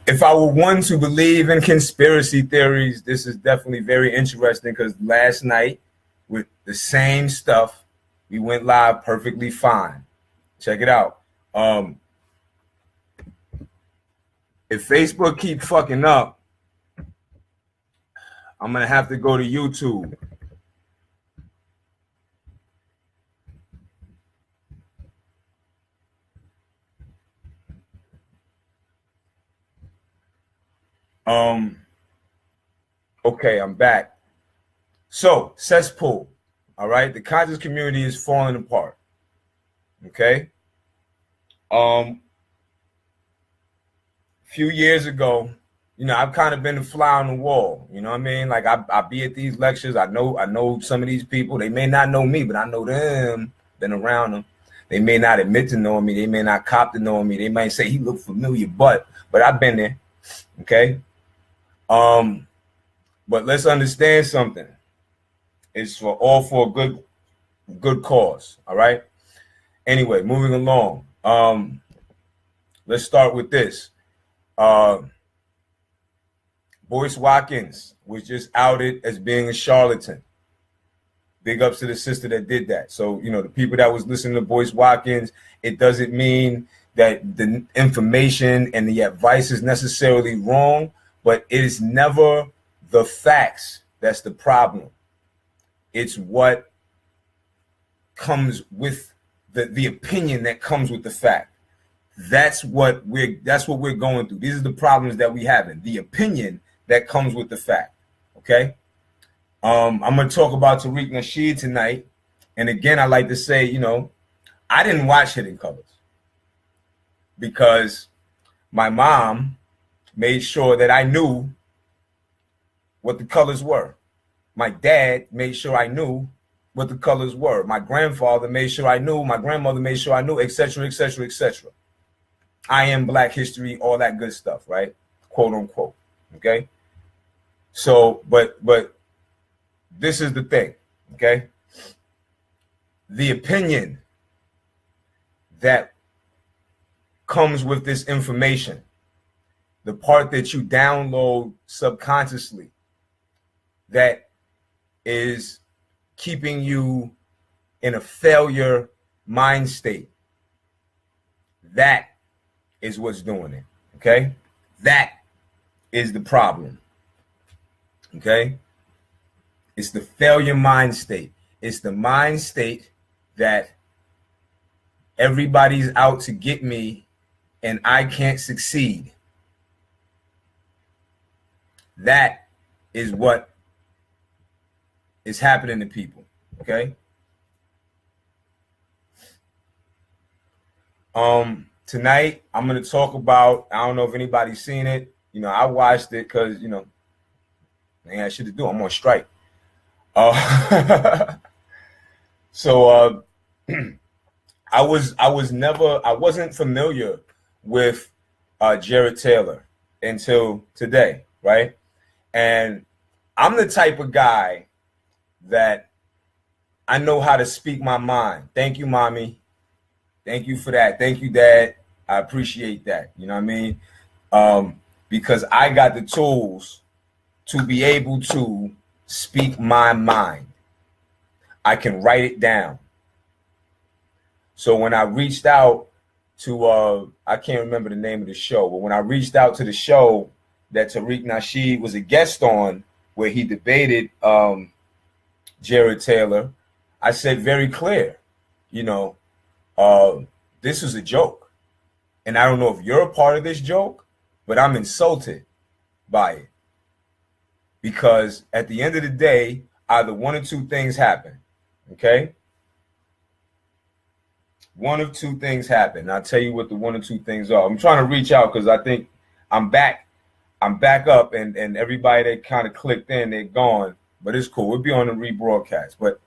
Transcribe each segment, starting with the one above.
if I were one to believe in conspiracy theories, this is definitely very interesting because last night with the same stuff, we went live perfectly fine. Check it out. If Facebook keep fucking up, I'm gonna have to go to YouTube. Okay, I'm back. So, cesspool. All right, the conscious community is falling apart. Okay. A few years ago, I've kind of been the fly on the wall. You know what I mean? Like I be at these lectures. I know some of these people. They may not know me, but I know them. Been around them. They may not admit to knowing me. They may not cop to knowing me. They might say he looked familiar, but I've been there. Okay. But let's understand something. It's for a good cause. All right. Anyway, moving along. Let's start with this. Boyce Watkins was just outed as being a charlatan. Big ups to the sister that did that. So, the people that was listening to Boyce Watkins, it doesn't mean that the information and the advice is necessarily wrong, but it is never the facts that's the problem. It's what comes with the opinion that comes with the fact. That's what we're going through. These are the problems that we have in the opinion that comes with the fact. Okay. I'm going to talk about Tariq Nasheed tonight. And again, I like to say, I didn't watch Hidden Colors because my mom made sure that I knew what the colors were. My dad made sure I knew what the colors were. My grandfather made sure I knew. My grandmother made sure I knew, etc., etc., etc. I am Black history, all that good stuff, right? Quote unquote. Okay. So, but this is the thing, okay? The opinion that comes with this information, the part that you download subconsciously, that is keeping you in a failure mind state, that is what's doing it, okay? That is the problem, okay? It's the failure mind state. It's the mind state that everybody's out to get me and I can't succeed. That is what is happening to people, okay? Tonight, I'm going to talk about, I don't know if anybody's seen it. I watched it because, I ain't had shit to do. I'm on strike. So I wasn't familiar with Jared Taylor until today, right? And I'm the type of guy that I know how to speak my mind. Thank you, mommy. Thank you for that. Thank you, dad. I appreciate that. You know what I mean? Because I got the tools to be able to speak my mind. I can write it down. So when I reached out to, I can't remember the name of the show, but when I reached out to the show that Tariq Nasheed was a guest on, where he debated Jared Taylor, I said very clear, this is a joke. And I don't know if you're a part of this joke, but I'm insulted by it. Because at the end of the day, either one or two things happen. Okay? One of two things happen. I'll tell you what the one or two things are. I'm trying to reach out because I think I'm back up and everybody that kind of clicked in, they're gone. But it's cool. We'll be on the rebroadcast. But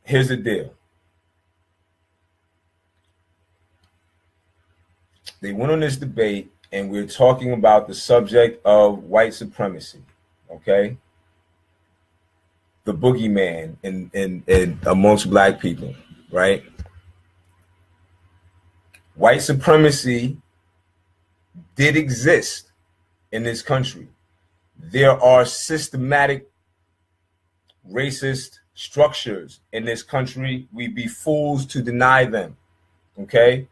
here's the deal. They went on this debate and we're talking about the subject of white supremacy, okay? The boogeyman in amongst Black people, right? White supremacy did exist in this country. There are systematic racist structures in this country. We'd be fools to deny them. Okay?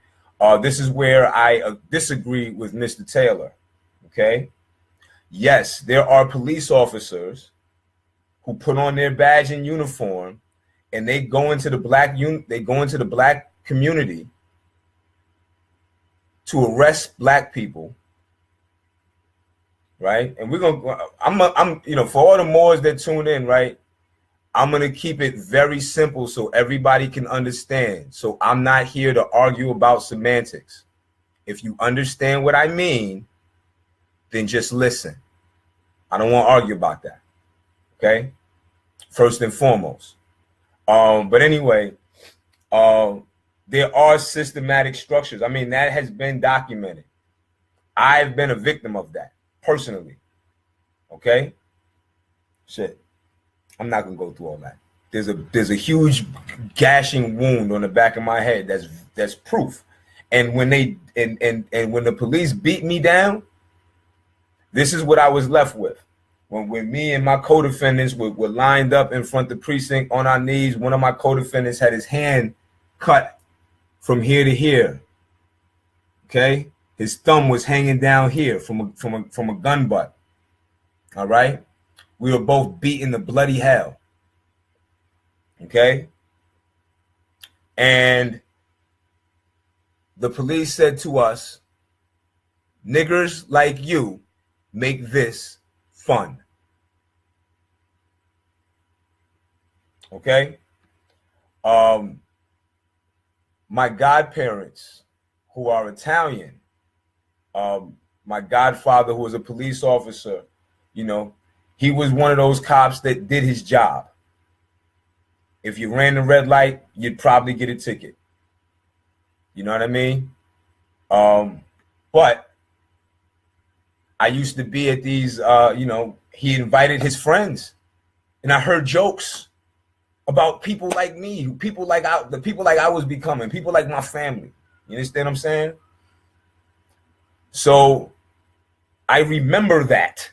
This is where I disagree with Mr. Taylor. Okay? Yes, there are police officers who put on their badge and uniform and they go into the black community to arrest black people, right? And I'm for all the Moors that tune in, right? I'm going to keep it very simple so everybody can understand. So I'm not here to argue about semantics. If you understand what I mean, then just listen. I don't want to argue about that. Okay? First and foremost. But anyway, there are systematic structures. I mean, that has been documented. I've been a victim of that personally. Okay? Shit. I'm not gonna go through all that. There's a huge gashing wound on the back of my head. That's proof. And when they and when the police beat me down, this is what I was left with. When me and my co-defendants were lined up in front of the precinct on our knees, one of my co-defendants had his hand cut from here to here. Okay, his thumb was hanging down here from a gun butt. All right, we were both beaten to bloody hell. Okay, and the police said to us, "Niggers like you make this fun." Okay, my godparents, who are Italian, my godfather, who was a police officer, he was one of those cops that did his job. If you ran the red light, you'd probably get a ticket. You know what I mean? But I used to be at these, he invited his friends, and I heard jokes about people like me, the people like I was becoming, people like my family. You understand what I'm saying? So I remember that.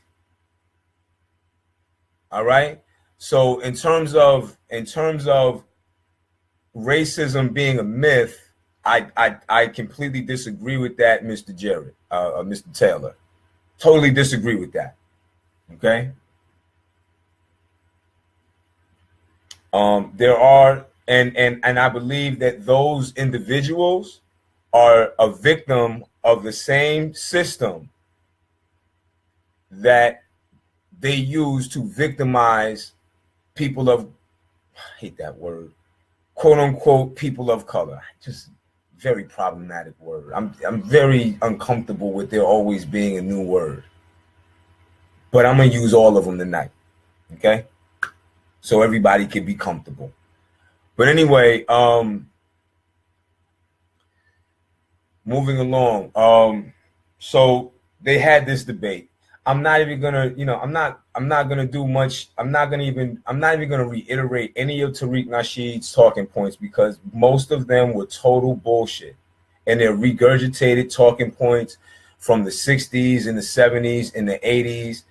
All right. So in terms of racism being a myth, I completely disagree with that, Mr. Jared, Mr. Taylor. Totally disagree with that. Okay. There are, and I believe that those individuals are a victim of the same system that they use to victimize people of, I hate that word, quote unquote, people of color. Just very problematic word. I'm very uncomfortable with there always being a new word, but I'm gonna use all of them tonight. Okay, so everybody can be comfortable. But anyway, moving along. So they had this debate. I'm not even gonna, I'm not gonna do much. I'm not even gonna reiterate any of Tariq Nasheed's talking points because most of them were total bullshit, and they're regurgitated talking points from the 60s and the 70s and the 80s.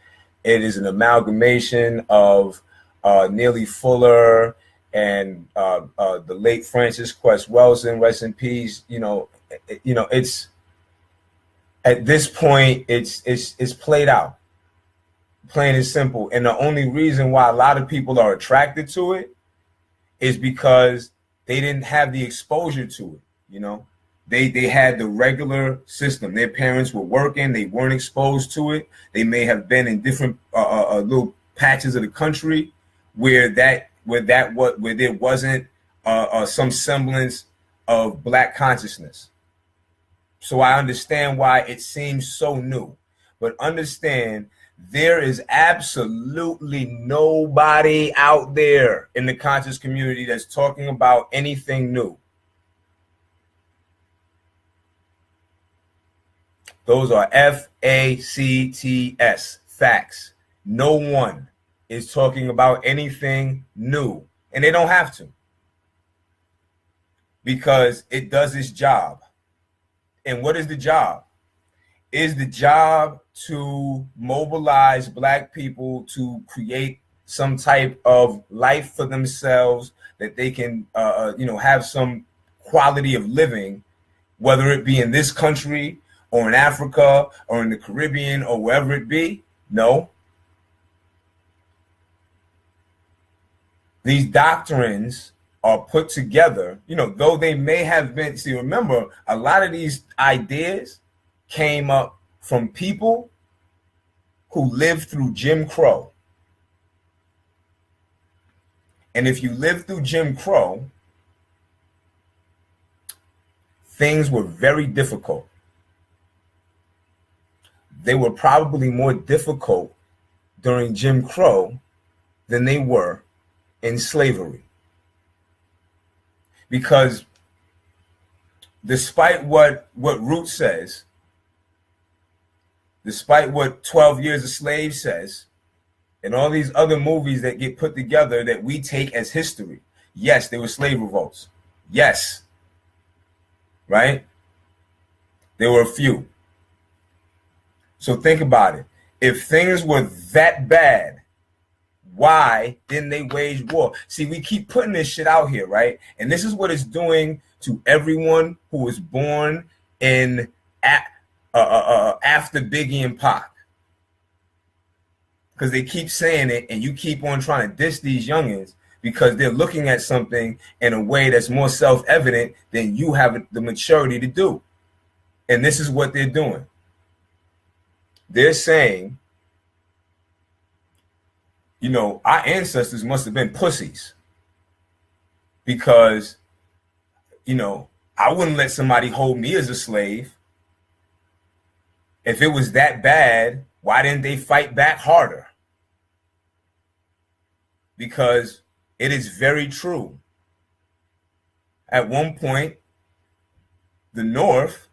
It is an amalgamation of Neely Fuller and the late Francis Quest Wilson, rest in peace. It's at this point, it's played out, plain and simple. And the only reason why a lot of people are attracted to it is because they didn't have the exposure to it. They had the regular system. Their parents were working. They weren't exposed to it. They may have been in different little patches of the country where there wasn't some semblance of black consciousness. So I understand why it seems so new, but understand there is absolutely nobody out there in the conscious community that's talking about anything new. Those are FACTS, facts. No one is talking about anything new, and they don't have to, because it does its job. And what is the job? Is the job to mobilize Black people to create some type of life for themselves that they can, have some quality of living, whether it be in this country or in Africa or in the Caribbean or wherever it be? No. These doctrines are put together, though they may have been, see, remember, a lot of these ideas came up from people who lived through Jim Crow. And if you lived through Jim Crow, things were very difficult. They were probably more difficult during Jim Crow than they were in slavery. Because despite what Root says, despite what 12 Years a Slave says, and all these other movies that get put together that we take as history, yes, there were slave revolts. Yes. Right? There were a few. So think about it. If things were that bad, why didn't they wage war? See, we keep putting this shit out here, right? And this is what it's doing to everyone who was born in after Biggie and Pac. Because they keep saying it, and you keep on trying to diss these youngins because they're looking at something in a way that's more self-evident than you have the maturity to do. And this is what they're doing. They're saying, our ancestors must have been pussies because, I wouldn't let somebody hold me as a slave. If it was that bad, why didn't they fight back harder? Because it is very true. At one point, the North,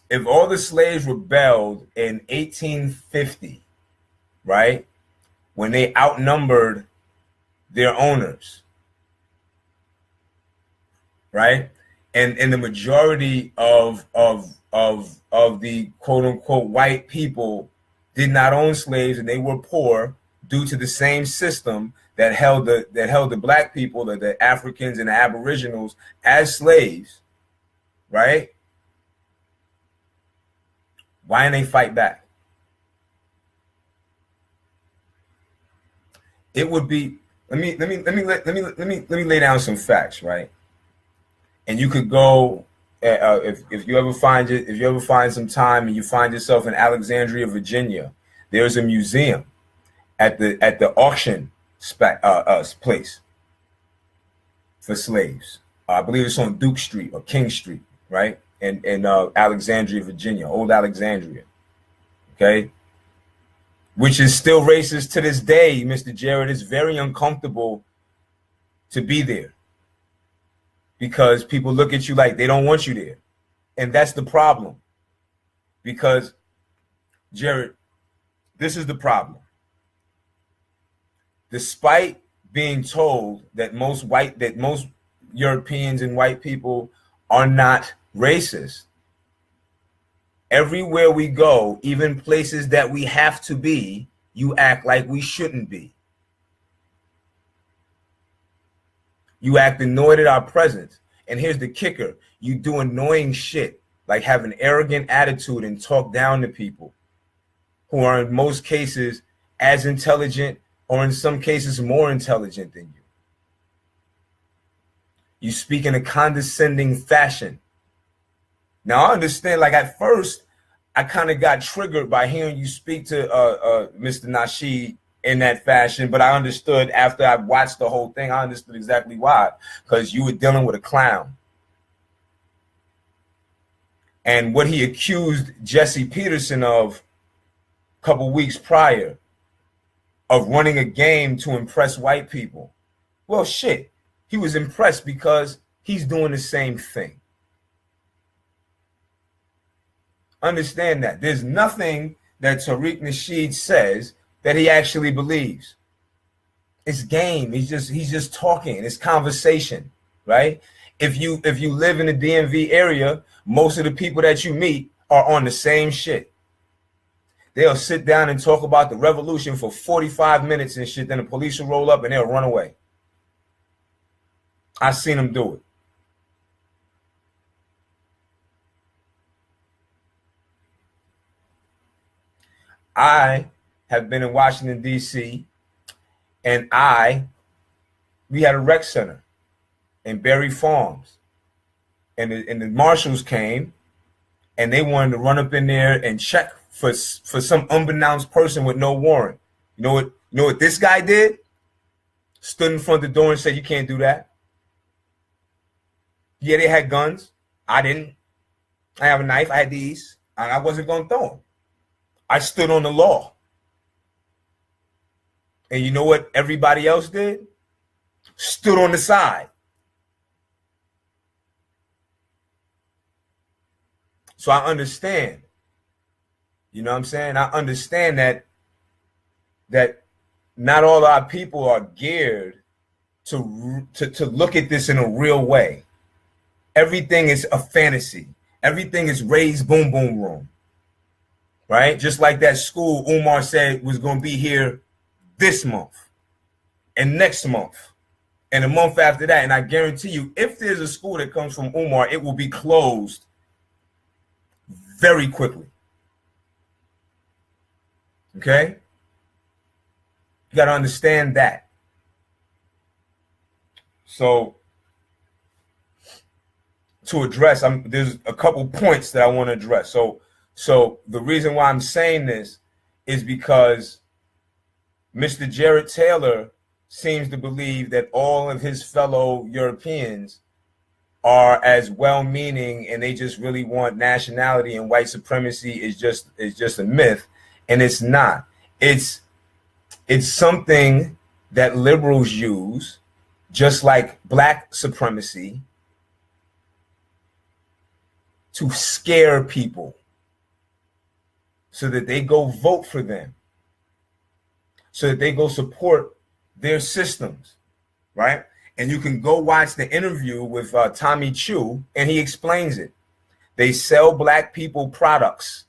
if all the slaves rebelled in 1850, right, when they outnumbered their owners, right, and the majority of the quote unquote white people did not own slaves and they were poor due to the same system that held the Black people, the Africans and the Aboriginals as slaves, right? Why didn't they fight back? It would be, let me lay down some facts, right? And you could go if you ever find some time and you find yourself in Alexandria, Virginia, there's a museum at the auction place for slaves. I believe it's on Duke Street or King Street, right? In Alexandria, Virginia, old Alexandria. Okay? Which is still racist to this day, Mr. Jared. It's very uncomfortable to be there because people look at you like they don't want you there. And that's the problem. Because, Jared, this is the problem. Despite being told that most Europeans and white people are not racist, everywhere we go, even places that we have to be, you act like we shouldn't be. You act annoyed at our presence. And here's the kicker. You do annoying shit, like have an arrogant attitude and talk down to people who are in most cases as intelligent or in some cases more intelligent than you. You speak in a condescending fashion. Now, I understand, like at first, I kind of got triggered by hearing you speak to Mr. Nasheed in that fashion, but I understood after I watched the whole thing, I understood exactly why, because you were dealing with a clown. And what he accused Jesse Peterson of a couple weeks prior, of running a game to impress white people. Well, shit, he was impressed because he's doing the same thing. Understand that. There's nothing that Tariq Nasheed says that he actually believes. It's game. He's just talking. It's conversation, right? If you live in the DMV area, most of the people that you meet are on the same shit. They'll sit down and talk about the revolution for 45 minutes and shit. Then the police will roll up and they'll run away. I've seen them do it. I have been in Washington, D.C., and we had a rec center in Berry Farms. And the marshals came, and they wanted to run up in there and check for some unbeknownst person with no warrant. You know what this guy did? Stood in front of the door and said, "You can't do that." Yeah, they had guns. I didn't. I have a knife. I had these. I wasn't going to throw them. I stood on the law. And you know what everybody else did? Stood on the side. So I understand. You know what I'm saying? I understand that not all our people are geared to look at this in a real way. Everything is a fantasy. Everything is Ray's Boom Boom Room. Right? Just like that school Umar said was going to be here this month and next month and a month after that. And I guarantee you, if there's a school that comes from Umar, it will be closed very quickly. Okay? You got to understand that. So to address, there's a couple points that I want to address. So the reason why I'm saying this is because Mr. Jared Taylor seems to believe that all of his fellow Europeans are as well-meaning, and they just really want nationality, and white supremacy is just a myth, and it's not. It's something that liberals use, just like black supremacy, to scare people so that they go vote for them, so that they go support their systems, right? And you can go watch the interview with Tommy Chu, and he explains it. They sell black people products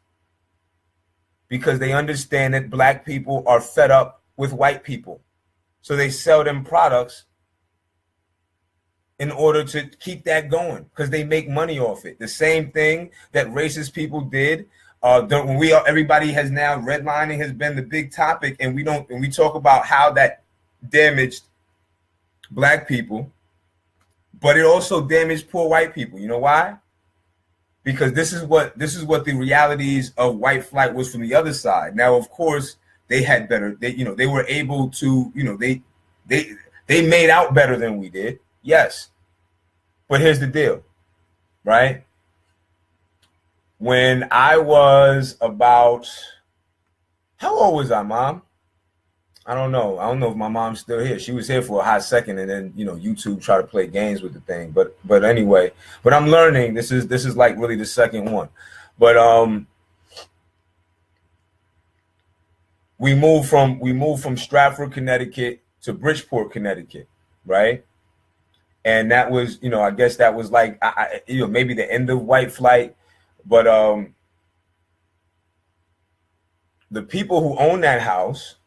because they understand that black people are fed up with white people. So they sell them products in order to keep that going because they make money off it. The same thing that racist people did. Everybody has now, redlining has been the big topic, and we talk about how that damaged black people, but it also damaged poor white people. You know why? Because this is what the realities of white flight was from the other side. Now, of course, they had better. They were able to. They made out better than we did. Yes, but here's the deal, right? When I was about, how old was I, Mom? I don't know. I don't know if my mom's still here. She was here for a hot second, and then YouTube tried to play games with the thing. But anyway, but I'm learning. This is like really the second one. But we moved from Stratford, Connecticut to Bridgeport, Connecticut, right? And that was, I guess that was like maybe the end of white flight. But the people who own that house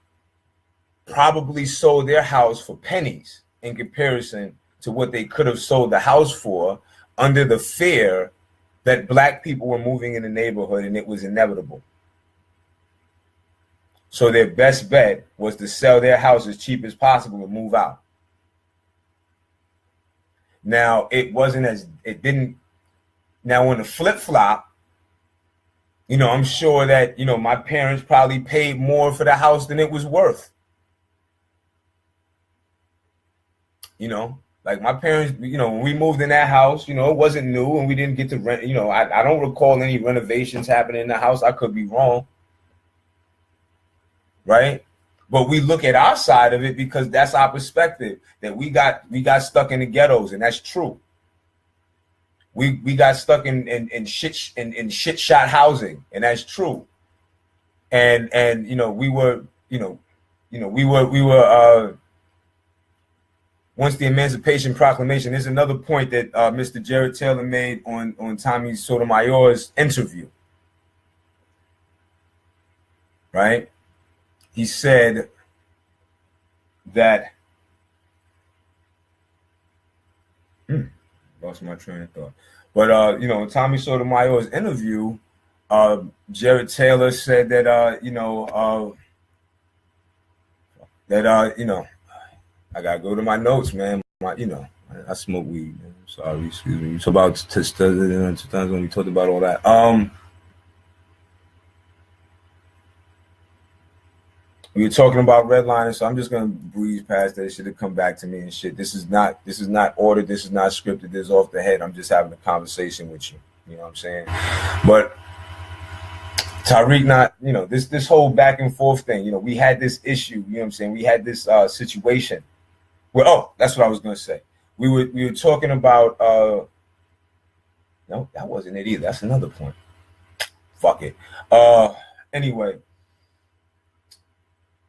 probably sold their house for pennies in comparison to what they could have sold the house for, under the fear that black people were moving in the neighborhood and it was inevitable. So their best bet was to sell their house as cheap as possible and move out. Now, now on the flip-flop, I'm sure that, my parents probably paid more for the house than it was worth. Like my parents, when we moved in that house, it wasn't new and we didn't get to rent. I don't recall any renovations happening in the house. I could be wrong. Right? But we look at our side of it because that's our perspective, that we got stuck in the ghettos, and that's true. We got stuck in shit shot housing, and that's true. And we were once the Emancipation Proclamation, there's another point that Mr. Jared Taylor made on Tommy Sotomayor's interview, right? He said that, lost my train of thought. But, in Tommy Sotomayor's interview, Jared Taylor said that, I got to go to my notes, man. I smoke weed, man. Sorry, excuse me. You talk about times when we talked about all that. We were talking about redlining, so I'm just gonna breeze past that shit to come back to me and shit. This is not ordered. This is not scripted. This is off the head. I'm just having a conversation with you. You know what I'm saying? But Tariq, this whole back and forth thing. We had this issue. You know what I'm saying? We had this situation. Well, that's what I was gonna say. We were talking about. No, that wasn't it either. That's another point. Fuck it. Anyway.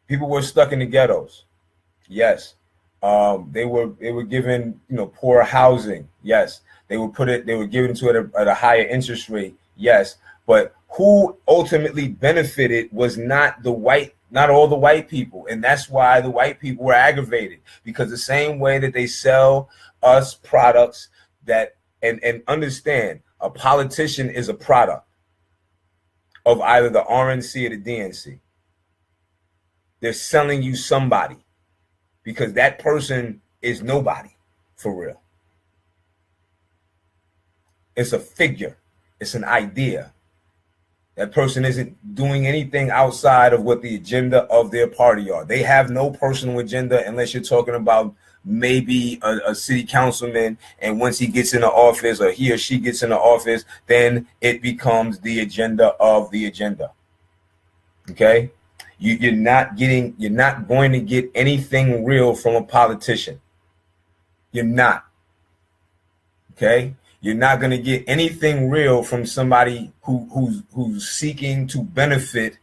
People were stuck in the ghettos. Yes. They were given, poor housing. Yes. They were given to it at a higher interest rate. Yes. But who ultimately benefited was not all the white people. And that's why the white people were aggravated, because the same way that they sell us products and understand, a politician is a product of either the RNC or the DNC. They're selling you somebody, because that person is nobody for real. It's a figure. It's an idea. That person isn't doing anything outside of what the agenda of their party are. They have no personal agenda unless you're talking about maybe a city councilman, and once he gets into office, or he or she gets into office, then it becomes the agenda of the agenda. Okay? You're not going to get anything real from a politician. You're not. Okay? You're not going to get anything real from somebody who's seeking to benefit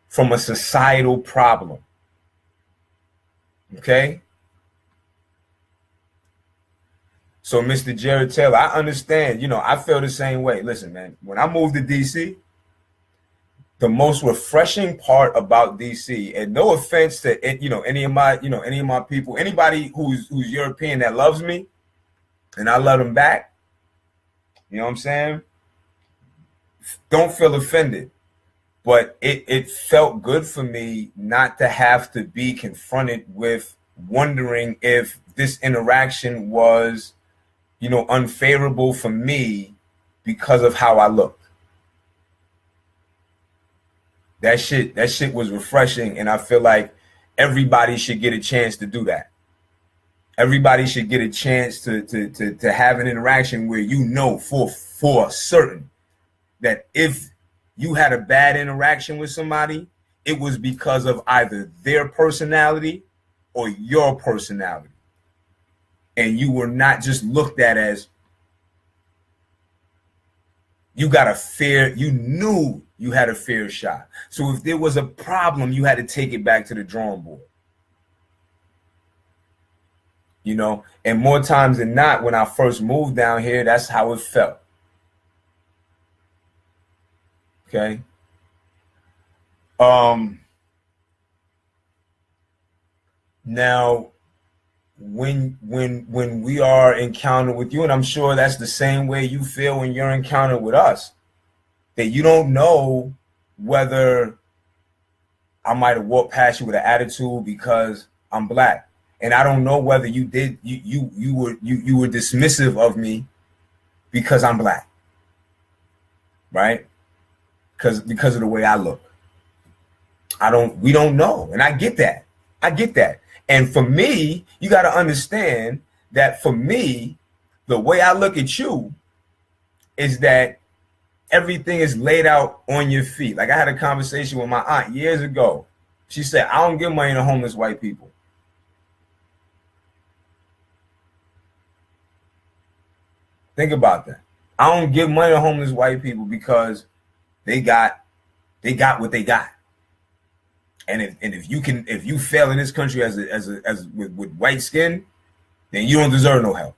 from a societal problem. Okay? So, Mr. Jared Taylor, I understand. I feel the same way. Listen, man, when I moved to DC, the most refreshing part about DC, and no offense to any of my people, anybody who's European that loves me, and I love them back, you know what I'm saying? Don't feel offended. But it felt good for me not to have to be confronted with wondering if this interaction was, unfavorable for me because of how I looked. That shit was refreshing, and I feel like everybody should get a chance to do that. Everybody should get a chance to have an interaction where for certain that if you had a bad interaction with somebody, it was because of either their personality or your personality. And you were not just looked at as you knew you had a fair shot. So if there was a problem, you had to take it back to the drawing board. And more times than not, when I first moved down here, that's how it felt. Okay. Now, when we are encountered with you, and I'm sure that's the same way you feel when you're encountered with us, that you don't know whether I might have walked past you with an attitude because I'm black, and I don't know whether you were dismissive of me because I'm black, right? Because of the way I look. We don't know, and I get that. And for me, you got to understand that for me, the way I look at you is that everything is laid out on your feet. Like I had a conversation with my aunt years ago. She said, I don't give money to homeless white people. Think about that. I don't give money to homeless white people because they got what they got. And if you fail in this country as with white skin, then you don't deserve no help.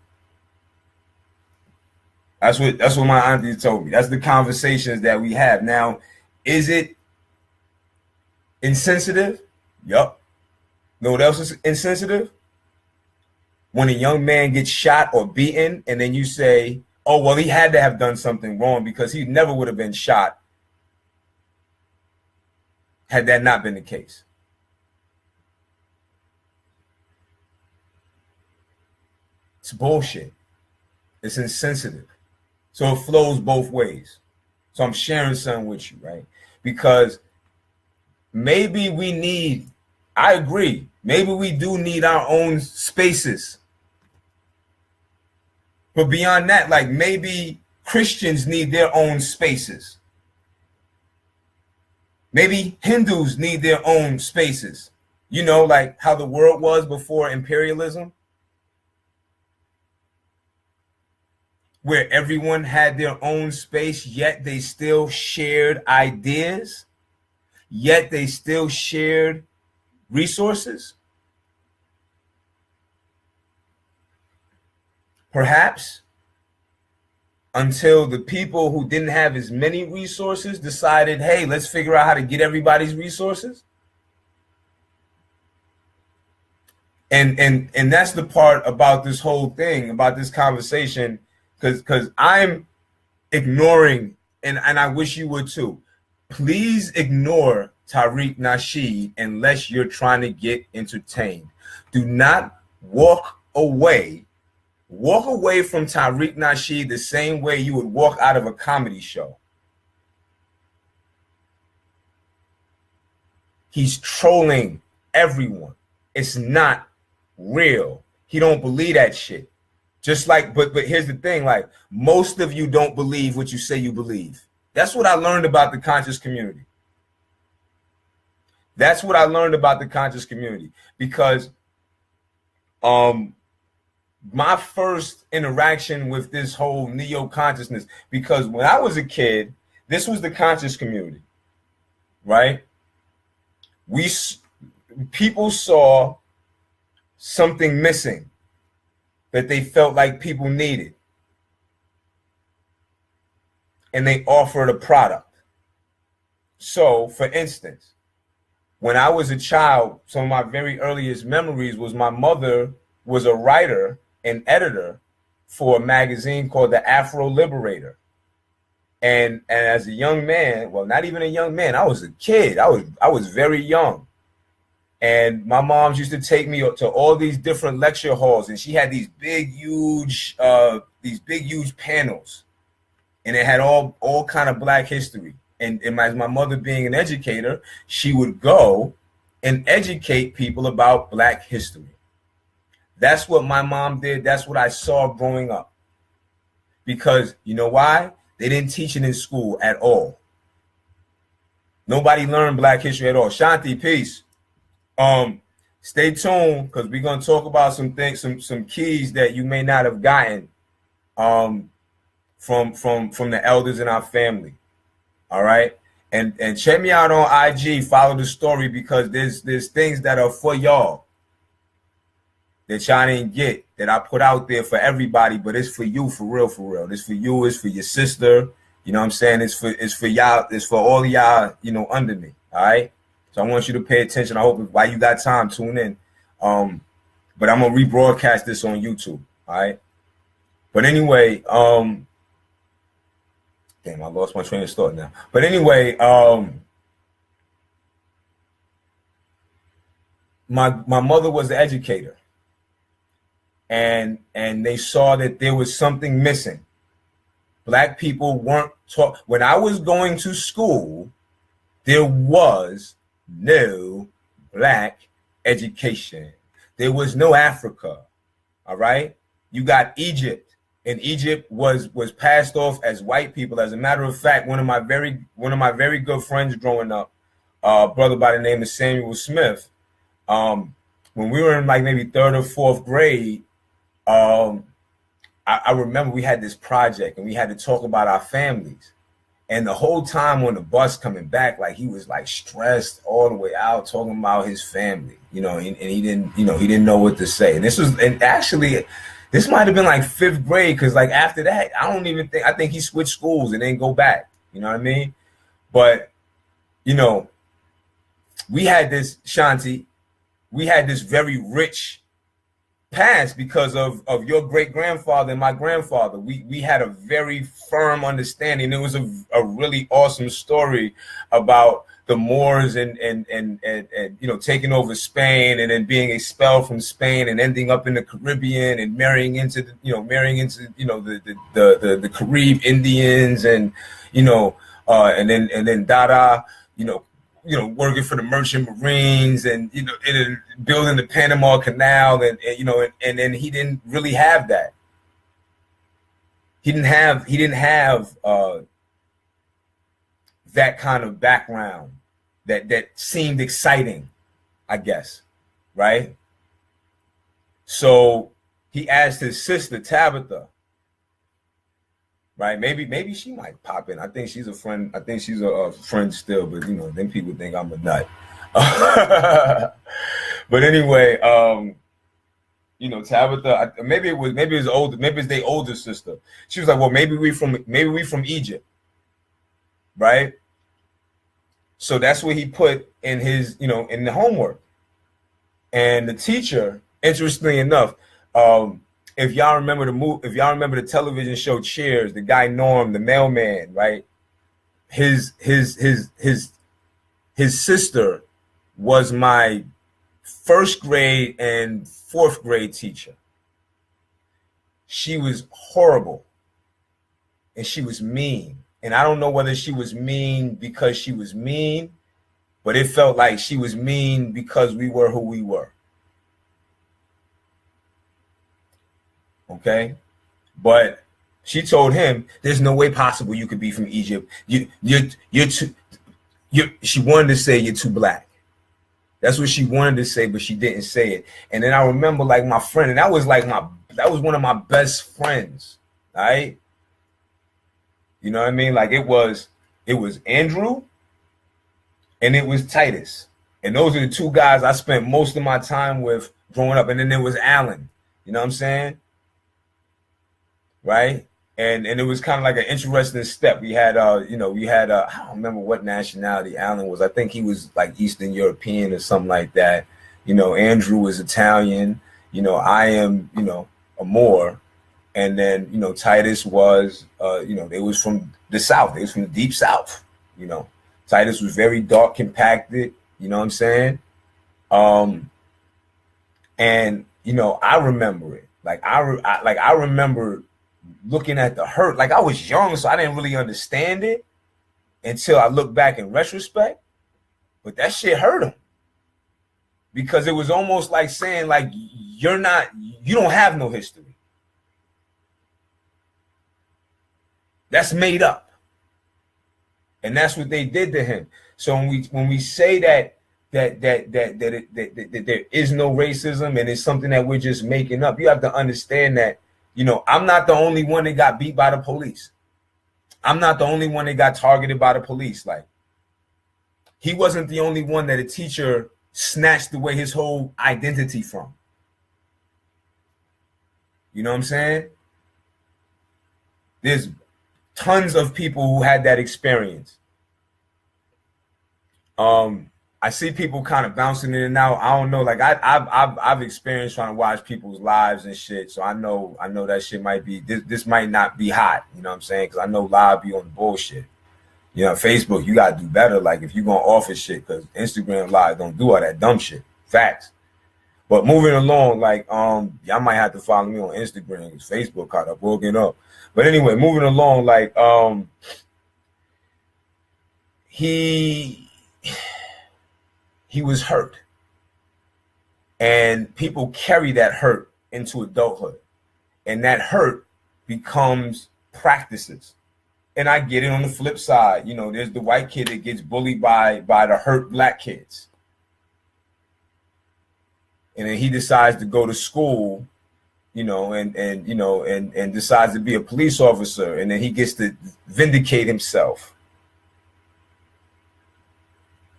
That's what my auntie told me. That's the conversations that we have. Now, is it insensitive? Yup. Know what else is insensitive? When a young man gets shot or beaten, and then you say, oh, well, he had to have done something wrong because he never would have been shot had that not been the case. It's bullshit. It's insensitive. So it flows both ways. So I'm sharing something with you, right? Because maybe we need, I agree, maybe we do need our own spaces. But beyond that, like maybe Christians need their own spaces. Maybe Hindus need their own spaces. You know, like how the world was before imperialism, where everyone had their own space, yet they still shared ideas, yet they still shared resources. Perhaps until the people who didn't have as many resources decided, hey, let's figure out how to get everybody's resources. And that's the part about this whole thing, about this conversation, because I'm ignoring, and I wish you would too. Please ignore Tariq Nasheed unless you're trying to get entertained. Do not walk away. Walk away from Tariq Nasheed the same way you would walk out of a comedy show. He's trolling everyone. It's not real. He don't believe that shit. Just like, but here's the thing, like most of you don't believe what you say you believe. That's what I learned about the conscious community. That's what I learned about the conscious community, because my first interaction with this whole neo-consciousness, because when I was a kid, this was the conscious community, right? People saw something missing that they felt like people needed, and they offered a product. So, for instance, when I was a child, some of my very earliest memories was my mother was a writer and editor for a magazine called the Afro Liberator. And as a young man, well, not even a young man, I was a kid. I was very young. And my mom used to take me to all these different lecture halls, and she had these big, huge panels, and it had all kind of Black history. And as my mother being an educator, she would go and educate people about Black history. That's what my mom did. That's what I saw growing up. Because you know why? They didn't teach it in school at all. Nobody learned Black history at all. Shanti, peace. Stay tuned, because we're gonna talk about some things, some keys that you may not have gotten from the elders in our family. All right. And check me out on IG, follow the story, because there's things that are for y'all that y'all didn't get, that I put out there for everybody, but it's for you, for real, for real. It's for you, it's for your sister. You know what I'm saying? It's for y'all, it's for all of y'all, you know, under me. All right. So I want you to pay attention. I hope while you got time, tune in. But I'm gonna rebroadcast this on YouTube. All right. But anyway, damn, I lost my train of thought now. But anyway, my mother was the educator, and they saw that there was something missing. Black people weren't taught. When I was going to school, there was no Black education. There was no Africa. All right, you got Egypt. And Egypt was passed off as white people. As a matter of fact, one of my very good friends growing up, a brother by the name of Samuel Smith, when we were in like maybe third or fourth grade, I remember we had this project and we had to talk about our families. And the whole time on the bus coming back, like he was like stressed all the way out, talking about his family, and he didn't, he didn't know what to say. And actually, this might have been like 5th grade, because like after that, I think he switched schools and then go back. You know what I mean? But, we had this, Shanti, we had this very rich past because of your great grandfather and my grandfather. We had a very firm understanding. It was a really awesome story about the Moors and taking over Spain and then being expelled from Spain and ending up in the Caribbean and marrying into the Carib Indians and then Dada, working for the Merchant Marines and building the Panama Canal and then he didn't really have that. He didn't have that kind of background that seemed exciting, I guess, right? So he asked his sister Tabitha, right? Maybe she might pop in. I think she's a friend. I think she's a friend still, but then people think I'm a nut. But anyway, Tabitha, maybe it's their older sister. She was like, well, maybe we from Egypt, right? So that's what he put in his, in the homework. And the teacher, interestingly enough, if y'all remember the television show Cheers, the guy Norm, the mailman, right? His sister was my 1st grade and 4th grade teacher. She was horrible and she was mean. And I don't know whether she was mean because she was mean, but it felt like she was mean because we were who we were. Okay, but she told him, "There's no way possible you could be from Egypt. She wanted to say you're too black. That's what she wanted to say, but she didn't say it." And then I remember, like, my friend, and that was one of my best friends, right? You know what I mean? Like it was Andrew, and it was Titus, and those are the 2 guys I spent most of my time with growing up. And then there was Alan. You know what I'm saying? Right. And it was kind of like an interesting step. We had I don't remember what nationality Alan was. I think he was like Eastern European or something like that. Andrew was Italian. I am, a Moor. And then, Titus was, they was from the South. They was from the deep South. Titus was very dark compacted. You know what I'm saying? And, I remember it. Like I remember looking at the hurt. Like I was young, so I didn't really understand it until I look back in retrospect. But that shit hurt him, because it was almost like saying, like, you don't have no history. That's made up. And that's what they did to him. So when we say that there is no racism and it's something that we're just making up, you have to understand that, I'm not the only one that got beat by the police. I'm not the only one that got targeted by the police. Like, he wasn't the only one that a teacher snatched away his whole identity from. You know what I'm saying? There's tons of people who had that experience. I see people kind of bouncing in and out. I don't know. Like I've experienced trying to watch people's lives and shit. So I know that shit might be, this might not be hot. You know what I'm saying? Because I know live be on bullshit. Facebook, you gotta do better. Like if you gonna offer shit, because Instagram live don't do all that dumb shit. Facts. But moving along, like y'all might have to follow me on Instagram because Facebook caught up woken up. But anyway, moving along, like he was hurt, and people carry that hurt into adulthood, and that hurt becomes practices. And I get it on the flip side. There's the white kid that gets bullied by the hurt black kids, and then he decides to go to school, and decides to be a police officer, and then he gets to vindicate himself,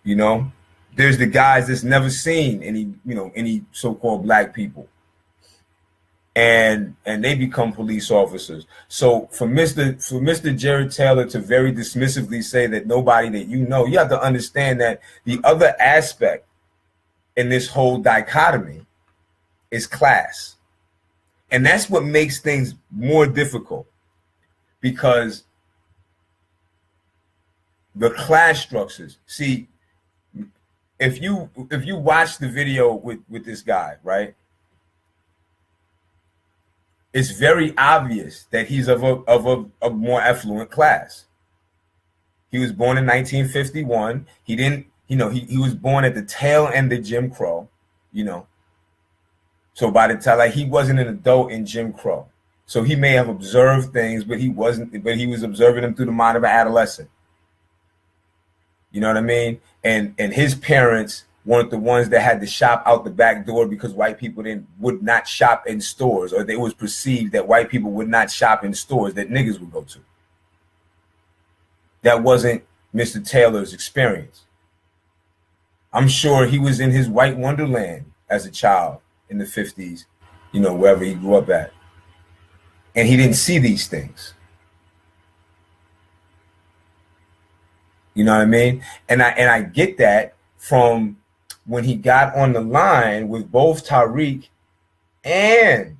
You know, there's the guys that's never seen any so-called black people, and they become police officers. So for Mr. Jared Taylor to very dismissively say that nobody that you have to understand that the other aspect in this whole dichotomy is class. And that's what makes things more difficult, because the class structures. See, if you watch the video with this guy, right, it's very obvious that he's of a more affluent class. He was born in 1951. He didn't, he was born at the tail end of Jim Crow, So by the time, he wasn't an adult in Jim Crow. So he may have observed things, but he was observing them through the mind of an adolescent. You know what I mean? And his parents weren't the ones that had to shop out the back door because white people would not shop in stores, or it was perceived that white people would not shop in stores that niggas would go to. That wasn't Mr. Taylor's experience. I'm sure he was in his white wonderland as a child in the 50s, wherever he grew up at. And he didn't see these things. You know what I mean? And I get that from when he got on the line with both Tariq and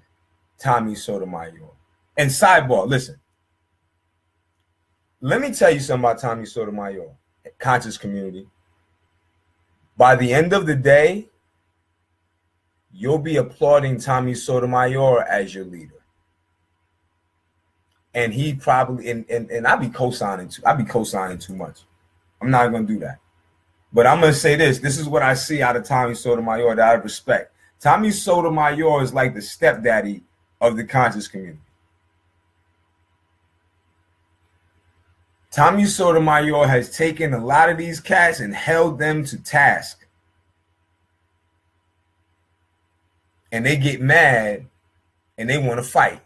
Tommy Sotomayor. And sidebar, listen. Let me tell you something about Tommy Sotomayor, conscious community. By the end of the day, you'll be applauding Tommy Sotomayor as your leader. And he probably, and I'll be co-signing too much. I'm not going to do that. But I'm going to say this. This is what I see out of Tommy Sotomayor that I respect. Tommy Sotomayor is like the stepdaddy of the conscious community. Tommy Sotomayor has taken a lot of these cats and held them to task. And they get mad and they want to fight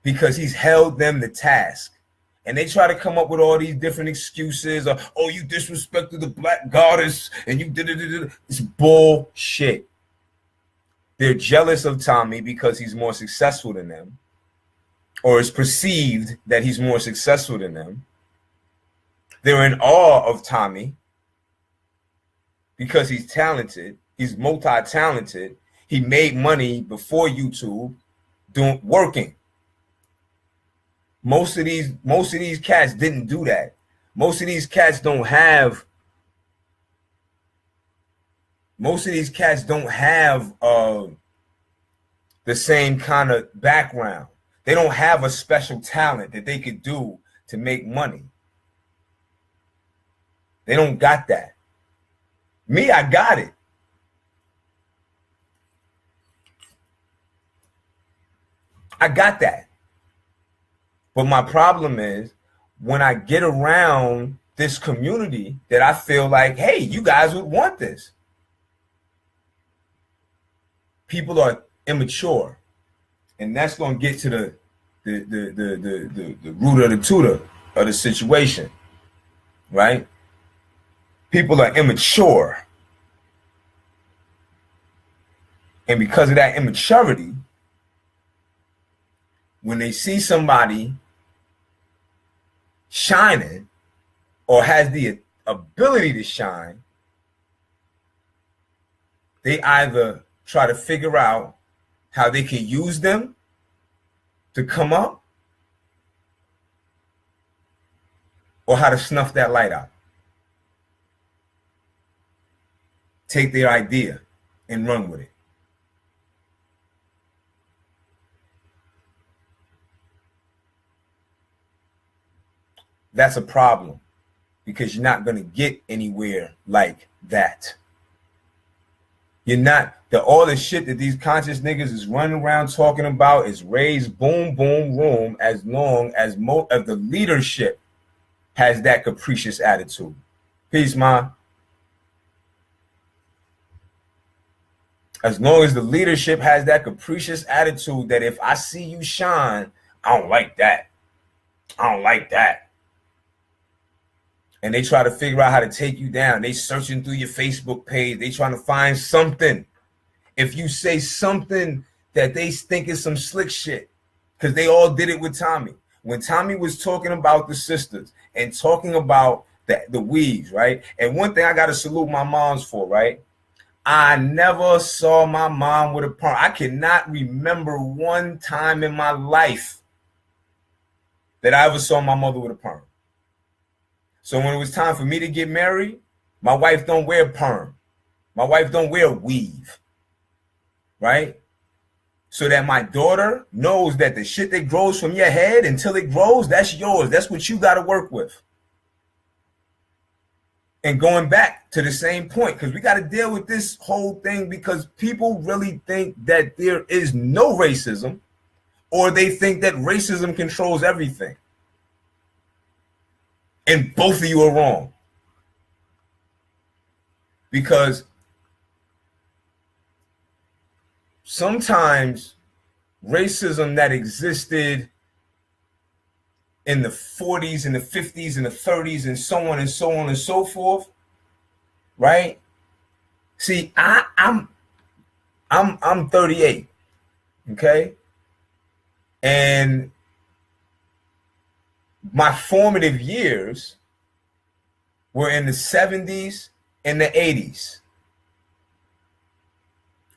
because he's held them to task. And they try to come up with all these different excuses. Oh, you disrespected the black goddess and you did it. It's bullshit. They're jealous of Tommy because he's more successful than them, or it's perceived that he's more successful than them. They're in awe of Tommy because he's talented. He's multi-talented. He made money before YouTube working. Most of these cats didn't do that. Most of these cats don't have the same kind of background. They don't have a special talent that they could do to make money. They don't got that. Me, I got it. I got that. But my problem is when I get around this community that I feel like, hey, you guys would want this. People are immature. And that's going to get to the root of the tutor of the situation, right? People are immature. And because of that immaturity, when they see somebody shining or has the ability to shine, they either try to figure out how they can use them to come up or how to snuff that light out. Take their idea and run with it. That's a problem because you're not going to get anywhere like that. You're not, all the shit that these conscious niggas is running around talking about is raise boom, boom, room as long as of the leadership has that capricious attitude. Peace, man. As long as the leadership has that capricious attitude that if I see you shine, I don't like that. I don't like that. and they try to figure out how to take you down. They searching through your Facebook page. They trying to find something. If you say something that they think is some slick shit, because they all did it with Tommy. When Tommy was talking about the sisters and talking about the weaves, right? And one thing I got to salute my moms for, right? I never saw my mom with a perm. I cannot remember one time in my life that I ever saw my mother with a perm. So when it was time for me to get married, my wife don't wear perm. My wife don't wear weave, right? So that my daughter knows that the shit that grows from your head until it grows, that's yours. That's what you got to work with. And going back to the same point, because we got to deal with this whole thing, because people really think that there is no racism, or they think that racism controls everything. And both of you are wrong. Because sometimes racism that existed in the 40s and the 50s and the 30s and so on and so on and so forth, right? See, I'm 38, okay? And my formative years were in the 70s and the 80s,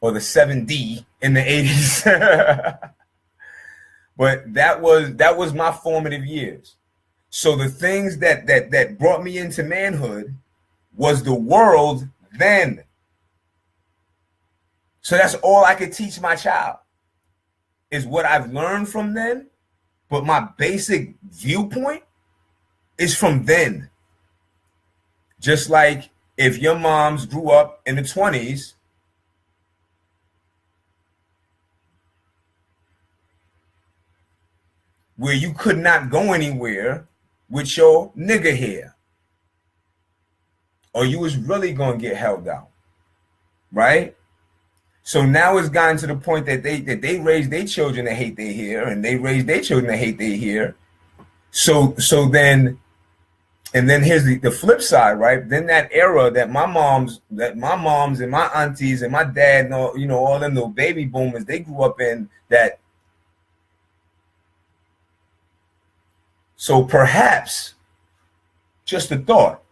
or the 7D in the 80s. But that was my formative years. So the things that brought me into manhood was the world then. So that's all I could teach my child, is what I've learned from then. But my basic viewpoint is from then. Just like if your moms grew up in the 20s, where you could not go anywhere with your nigga hair, or you was really going to get held out, right? So now it's gotten to the point that they raise their children to hate their hair, and they raise their children to hate their hair. So then, and then here's the flip side, right? Then that era that my moms and my aunties and my dad and all, all them little baby boomers, they grew up in that. So perhaps, just a thought,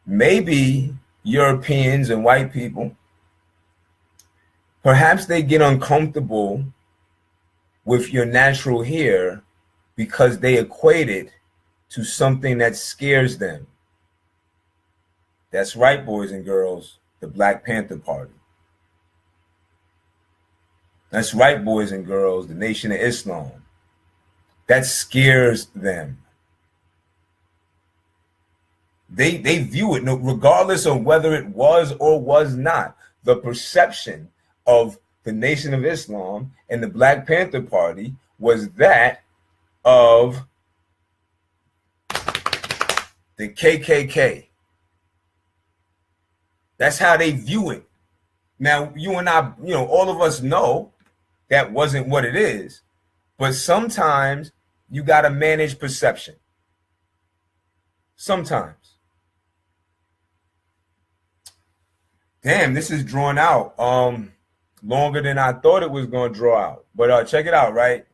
maybe Europeans and white people, perhaps they get uncomfortable with your natural hair because they equate it to something that scares them. That's right, boys and girls, the Black Panther Party. That's right, boys and girls, the Nation of Islam. That scares them. They view it, regardless of whether it was or was not. The perception of the Nation of Islam and the Black Panther Party was that of the KKK. That's how they view it. Now, you and I, all of us know that wasn't what it is. But sometimes you got to manage perception. Sometimes. Damn, this is drawn out longer than I thought it was going to draw out. But check it out, right?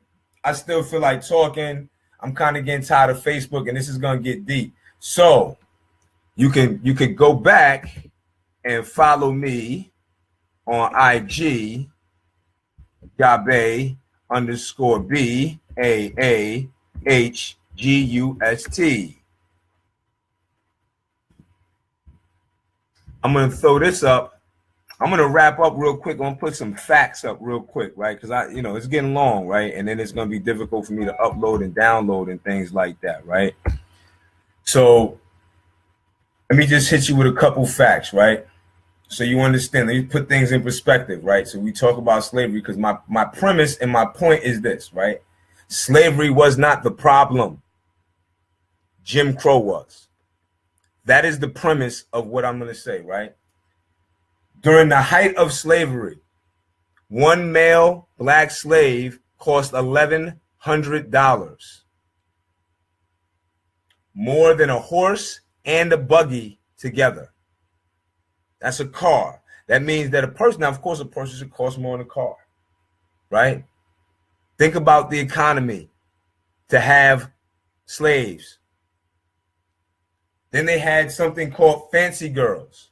I still feel like talking. I'm kind of getting tired of Facebook, and this is going to get deep. So you could go back and follow me on IG, Gabe_BAAHGUST. I'm going to throw this up. I'm going to wrap up real quick. I'm going to put some facts up real quick, right? Because it's getting long, right? And then it's going to be difficult for me to upload and download and things like that, right? So let me just hit you with a couple facts, right? So you understand. Let me put things in perspective, right? So we talk about slavery because my premise and my point is this, right? Slavery was not the problem. Jim Crow was. That is the premise of what I'm going to say, right? During the height of slavery, one male black slave cost $1,100. more than a horse and a buggy together. That's a car. That means that a person, now, of course, a person should cost more than a car, right? Think about the economy to have slaves. Then they had something called fancy girls,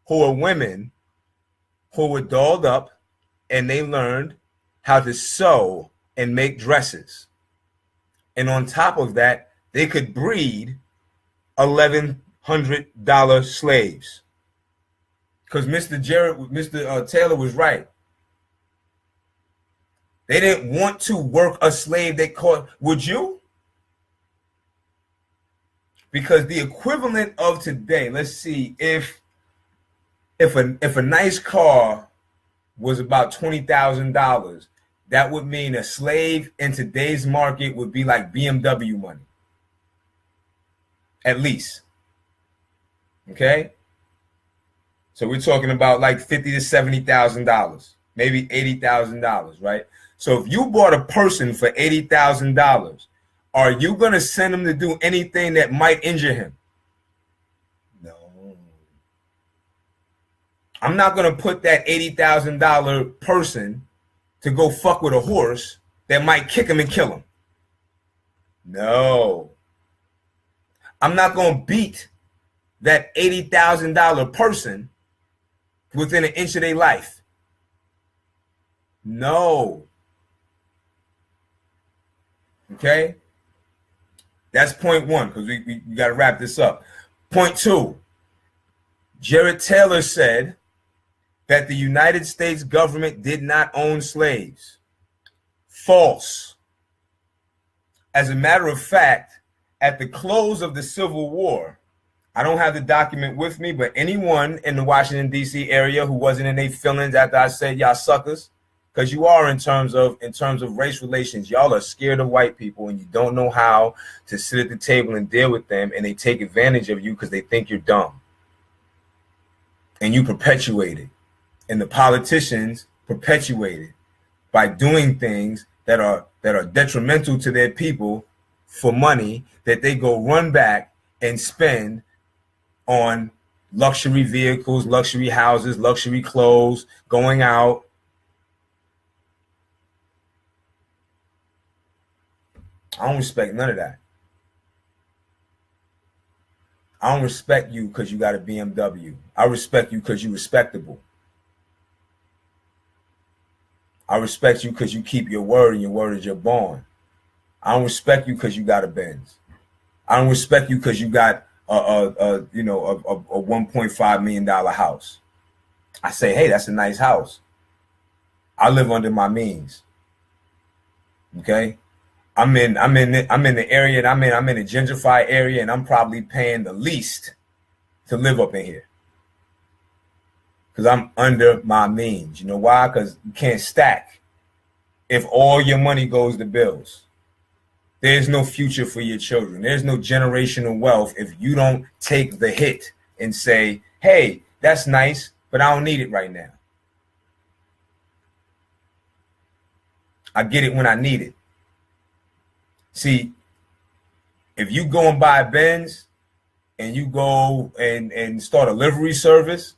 who were women who were dolled up, and they learned how to sew and make dresses. And on top of that, they could breed $1,100 slaves. Because Mr. Taylor was right. They didn't want to work a slave. They called, would you? Because the equivalent of today, let's see, if a nice car was about $20,000, that would mean a slave in today's market would be like BMW money, at least. Okay, so we're talking about like $50,000 to $70,000, maybe $80,000, right? So if you bought a person for $80,000, are you going to send him to do anything that might injure him? No. I'm not going to put that $80,000 person to go fuck with a horse that might kick him and kill him. No. I'm not going to beat that $80,000 person within an inch of their life. No. Okay? That's point one, because we got to wrap this up. Point two, Jared Taylor said that the United States government did not own slaves. False. As a matter of fact, at the close of the Civil War, I don't have the document with me, but anyone in the Washington, D.C. area who wasn't in their feelings after I said y'all suckers, because you are in terms of race relations, y'all are scared of white people and you don't know how to sit at the table and deal with them, and they take advantage of you because they think you're dumb. And you perpetuate it. And the politicians perpetuate it by doing things that are detrimental to their people for money that they go run back and spend on luxury vehicles, luxury houses, luxury clothes, going out. I don't respect none of that. I don't respect you because you got a BMW. I respect you because you're respectable. I respect you because you keep your word, and your word is your bond. I don't respect you because you got a Benz. I don't respect you because you got a $1.5 million house. I say, hey, that's a nice house. I live under my means. Okay, I'm in the area that I'm in a gentrified area, and I'm probably paying the least to live up in here because I'm under my means. You know why? Because you can't stack. If all your money goes to bills, there's no future for your children. There's no generational wealth if you don't take the hit and say, hey, that's nice, but I don't need it right now. I get it when I need it. See, if you go and buy a Benz and you go and start a livery service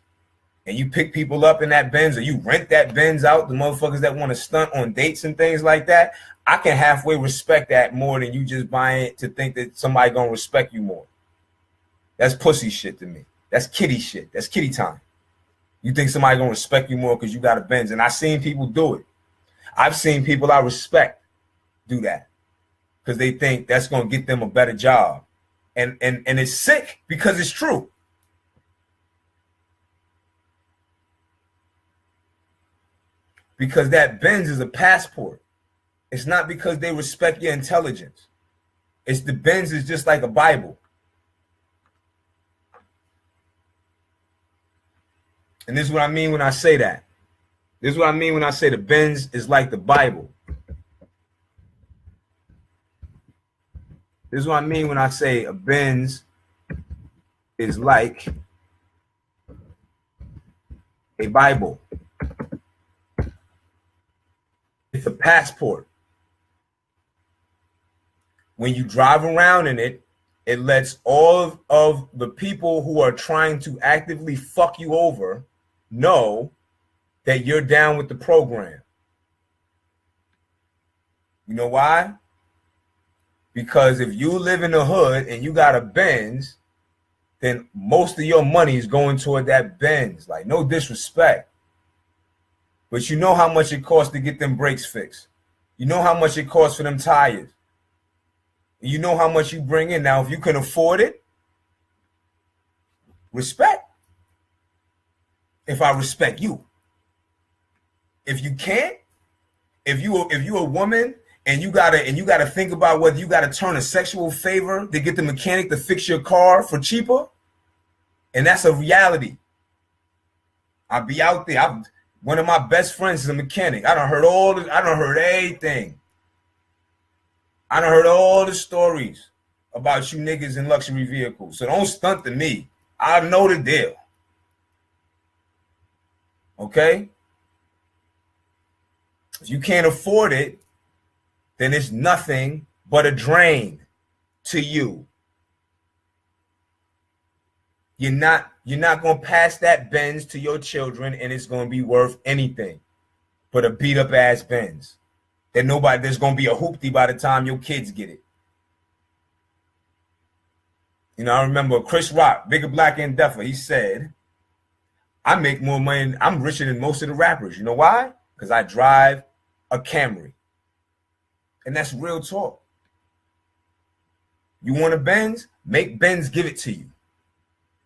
and you pick people up in that Benz, or you rent that Benz out, the motherfuckers that want to stunt on dates and things like that, I can halfway respect that more than you just buying it to think that somebody gonna respect you more. That's pussy shit to me. That's kitty shit. That's kitty time. You think somebody gonna respect you more because you got a Benz, and I've seen people do it. I've seen people I respect do that because they think that's gonna get them a better job, and it's sick because it's true. Because that Benz is a passport. It's not because they respect your intelligence. It's the Benz is just like a Bible. And this is what I mean when I say that. This is what I mean when I say the Benz is like the Bible. This is what I mean when I say a Benz is like a Bible. It's a passport. When you drive around in it, it lets all of the people who are trying to actively fuck you over know that you're down with the program. You know why? Because if you live in the hood and you got a Benz, then most of your money is going toward that Benz. Like, no disrespect. But you know how much it costs to get them brakes fixed. You know how much it costs for them tires. You know how much you bring in. Now, if you can afford it, respect. If I respect you. If you can't, if you a woman and you gotta think about whether you gotta turn a sexual favor to get the mechanic to fix your car for cheaper, and that's a reality. I'll be out there. One of my best friends is a mechanic. I done heard everything. I done heard all the stories about you niggas in luxury vehicles. So don't stunt to me. I know the deal. Okay? If you can't afford it, then it's nothing but a drain to you. You're not going to pass that Benz to your children and it's going to be worth anything but a beat up ass Benz. There's going to be a hoopty by the time your kids get it. You know, I remember Chris Rock, Bigger, Black, and Deffer, he said, I make more money, I'm richer than most of the rappers. You know why? Because I drive a Camry. And that's real talk. You want a Benz? Make Benz give it to you.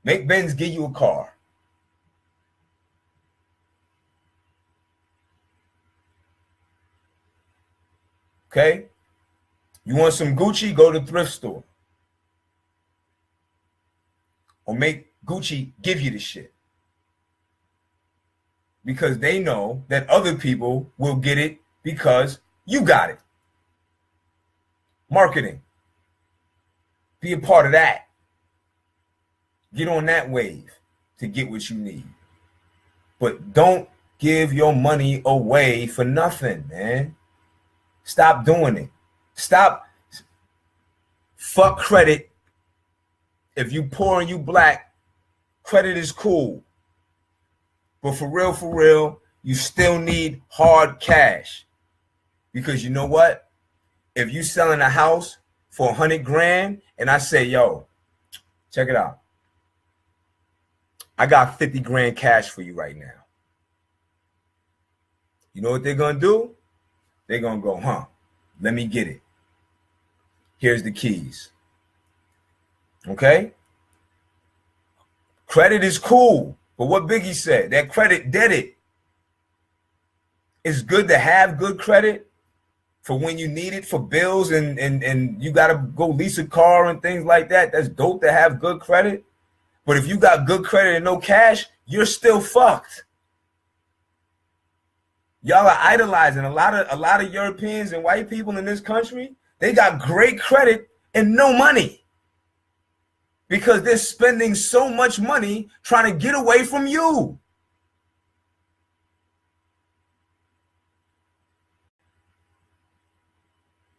Make Benz give you a car. Okay? You want some Gucci? Go to the thrift store. Or make Gucci give you the shit. Because they know that other people will get it because you got it. Marketing. Be a part of that. Get on that wave to get what you need. But don't give your money away for nothing, man. Stop doing it. Stop. Fuck credit. If you poor and you black, credit is cool. But for real, you still need hard cash. Because you know what? If you selling a house for 100 grand and I say, yo, check it out. I got 50 grand cash for you right now. You know what they're going to do? They're going to go, let me get it. Here's the keys. Okay? Credit is cool. But what Biggie said, that credit did it. It's good to have good credit for when you need it for bills and you got to go lease a car and things like that. That's dope to have good credit. But if you got good credit and no cash, you're still fucked. Y'all are idolizing a lot of Europeans and white people in this country. They got great credit and no money because they're spending so much money trying to get away from you.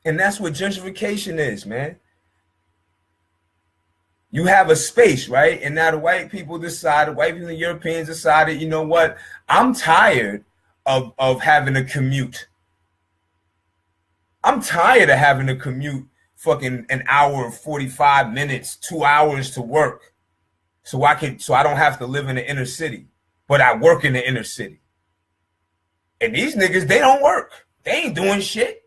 And that's what gentrification is, man. You have a space, right? And now the white people and the Europeans decided, you know what? I'm tired of having to commute. I'm tired of having to commute fucking an hour and 45 minutes, 2 hours to work. So I don't have to live in the inner city, but I work in the inner city. And these niggas, they don't work. They ain't doing shit.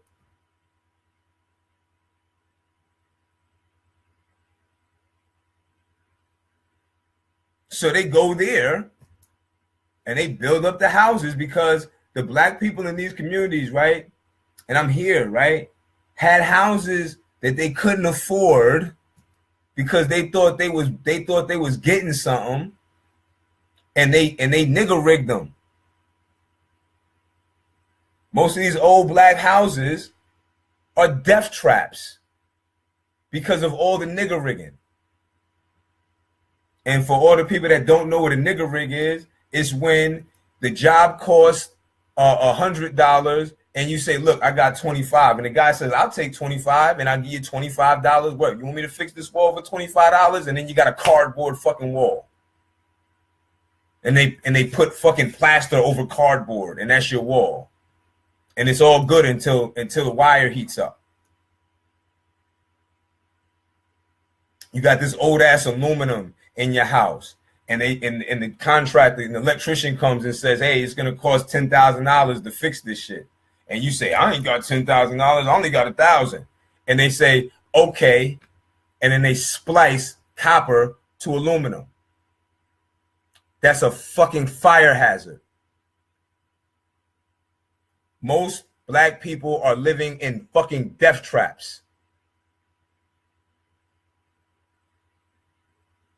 So they go there and they build up the houses because the black people in these communities, right? And I'm here, right? Had houses that they couldn't afford because they thought they was getting something, and they nigger rigged them. Most of these old black houses are death traps because of all the nigger rigging. And for all the people that don't know what a nigger rig is, it's when the job costs $100 and you say, look, I got 25. And the guy says, I'll take 25 and I'll give you $25. What, you want me to fix this wall for $25? And then you got a cardboard fucking wall. And they put fucking plaster over cardboard, and that's your wall. And it's all good until the wire heats up. You got this old ass aluminum in your house, and the contractor and the electrician comes and says, hey, it's gonna cost $10,000 to fix this shit. And you say, I ain't got $10,000, I only got $1,000. And they say, okay, and then they splice copper to aluminum. That's a fucking fire hazard. Most black people are living in fucking death traps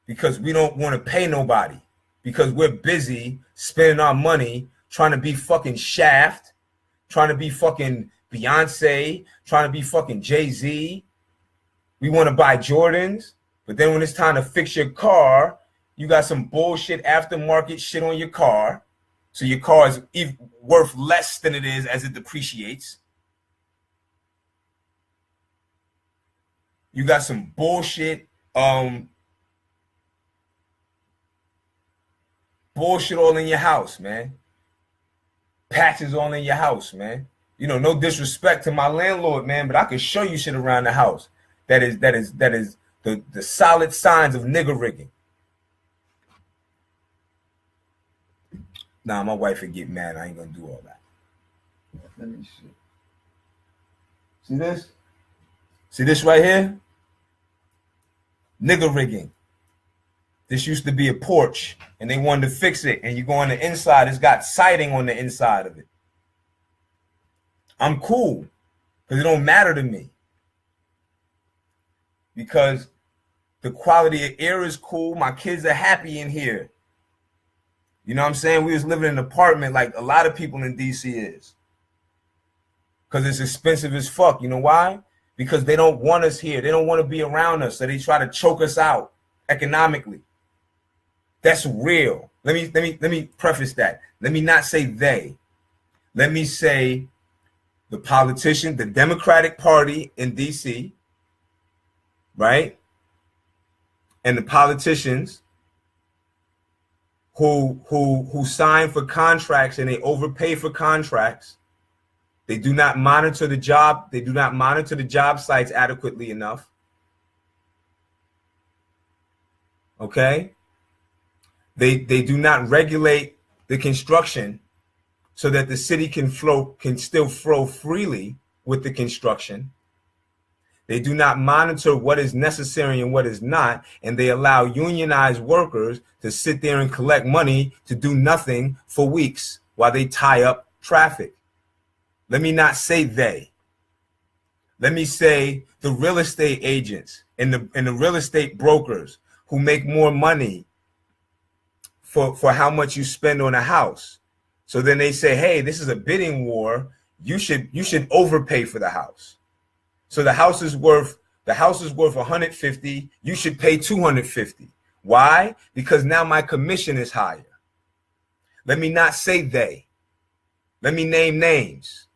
because we don't want to pay nobody, because we're busy spending our money trying to be fucking Shaft, trying to be fucking Beyonce, trying to be fucking Jay-Z. We want to buy Jordans, but then when it's time to fix your car, you got some bullshit aftermarket shit on your car. So your car is worth less than it is as it depreciates. You got some bullshit, bullshit all in your house, man. Patches all in your house, man. You know, no disrespect to my landlord, man, but I can show you shit around the house that is the solid signs of nigger rigging. Nah, my wife would get mad. I ain't gonna do all that. Let me see. See this? See this right here? Nigger rigging. This used to be a porch, and they wanted to fix it. And you go on the inside, it's got siding on the inside of it. I'm cool, because it don't matter to me. Because the quality of air is cool. My kids are happy in here. You know what I'm saying? We was living in an apartment like a lot of people in DC is. Because it's expensive as fuck. You know why? Because they don't want us here. They don't want to be around us. So they try to choke us out economically. That's real. Let me preface that. Let me not say they. Let me say the politician, the Democratic Party in DC, right? And the politicians who sign for contracts and they overpay for contracts. They do not monitor the job. They do not monitor the job sites adequately enough. Okay. They do not regulate the construction so that the city can still flow freely with the construction. They do not monitor what is necessary and what is not, and they allow unionized workers to sit there and collect money to do nothing for weeks while they tie up traffic. Let me not say they. Let me say the real estate agents and the real estate brokers who make more money for how much you spend on a house. So then they say, hey, this is a bidding war. You should overpay for the house. So the house is worth 150. You should pay 250. Why? Because now my commission is higher. Let me not say they. Let me name names.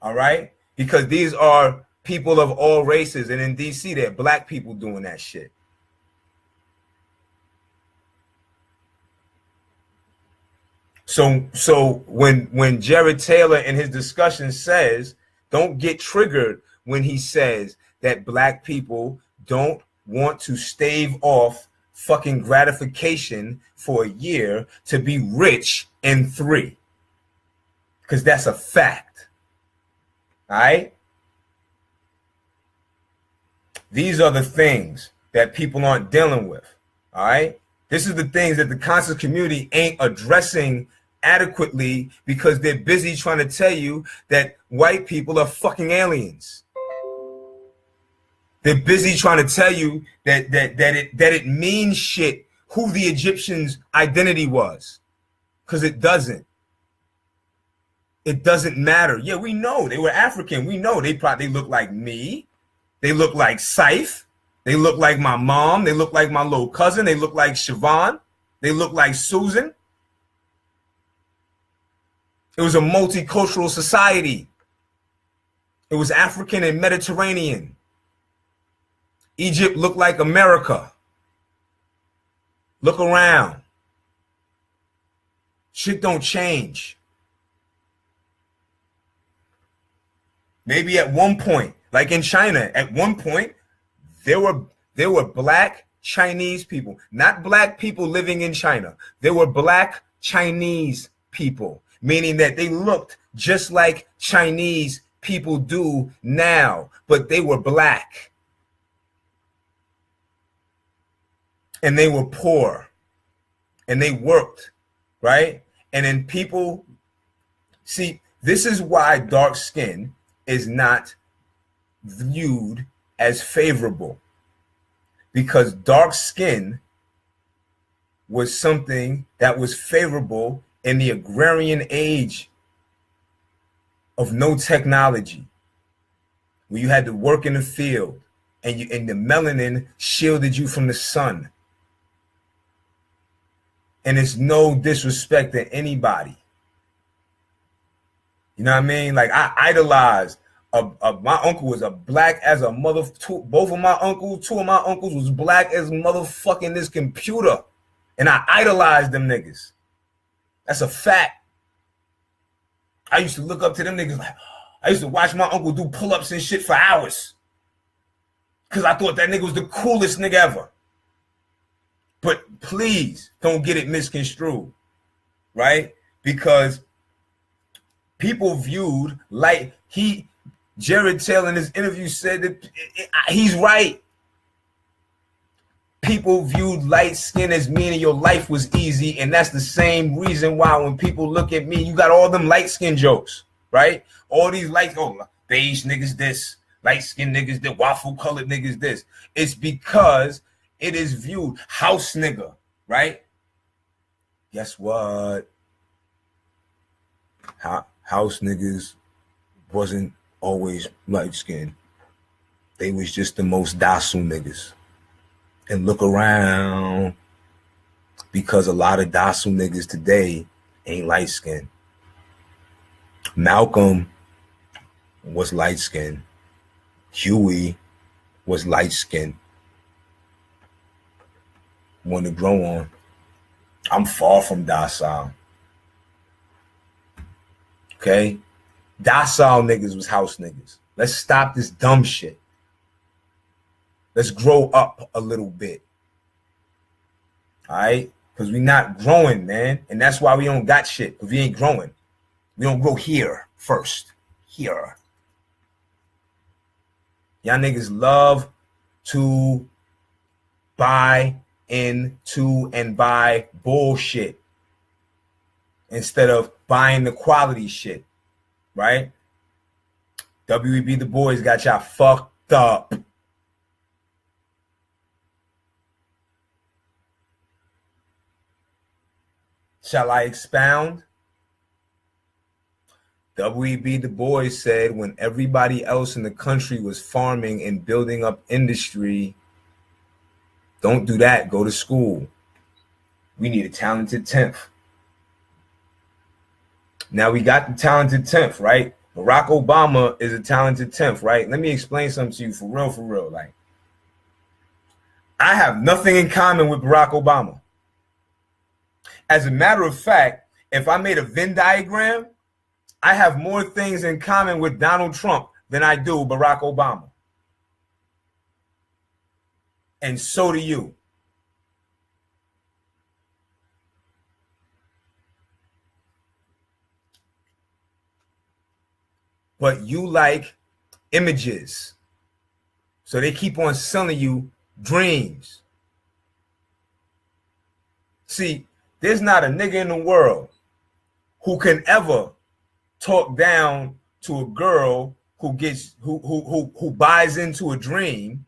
All right? Because these are people of all races. And in DC, they're black people doing that shit. So when Jared Taylor in his discussion says, don't get triggered when he says that black people don't want to stave off fucking gratification for a year to be rich in 3. Because that's a fact. All right? These are the things that people aren't dealing with. All right? This is the things that the conscious community ain't addressing adequately because they're busy trying to tell you that white people are fucking aliens. They're busy trying to tell you that it means shit who the Egyptians' identity was, because it doesn't. It doesn't matter. Yeah, we know they were African. We know they look like me. They look like Saif. They look like my mom. They look like my little cousin. They look like Siobhan. They look like Susan. It was a multicultural society. It was African and Mediterranean. Egypt looked like America. Look around. Shit don't change. Maybe at one point, like in China, at one point, there were black Chinese people, not black people living in China. There were black Chinese people, meaning that they looked just like Chinese people do now, but they were black. And they were poor. And they worked, right? And then people, see, this is why dark skin is not viewed as favorable, because dark skin was something that was favorable in the agrarian age of no technology, where you had to work in the field and the melanin shielded you from the sun. And it's no disrespect to anybody. You know what I mean? Like, I idolized my uncle was a black as a mother. Both of my uncles, two of my uncles was black as motherfucking this computer. And I idolized them niggas. That's a fact. I used to look up to them niggas like, I used to watch my uncle do pull-ups and shit for hours. Because I thought that nigga was the coolest nigga ever. But please don't get it misconstrued, right? Because people viewed like Jared Taylor in his interview said that he's right. People viewed light skin as meaning your life was easy, and that's the same reason why when people look at me, you got all them light skin jokes, right? All these beige niggas this, light skin niggas this, waffle colored niggas this. It's because it is viewed house nigga, right? Guess what? House niggas wasn't always light skinned. They was just the most docile niggas. And look around, because a lot of docile niggas today ain't light skinned. Malcolm was light skinned. Huey was light skinned. Want to grow on. I'm far from docile. Okay? Docile niggas was house niggas. Let's stop this dumb shit. Let's grow up a little bit. All right? Because we not growing, man. And that's why we don't got shit. Because we ain't growing. We don't grow here first. Here. Y'all niggas love to buy into and buy bullshit instead of buying the quality shit. Right? W.E.B. Du Bois got y'all fucked up. Shall I expound? W.E.B. Du Bois said when everybody else in the country was farming and building up industry, don't do that. Go to school. We need a talented 10th. Now we got the talented 10th, right? Barack Obama is a talented 10th, right? Let me explain something to you for real. Like, I have nothing in common with Barack Obama. As a matter of fact, if I made a Venn diagram, I have more things in common with Donald Trump than I do Barack Obama. And so do you. But you like images. So they keep on selling you dreams. See, there's not a nigga in the world who can ever talk down to a girl who buys into a dream,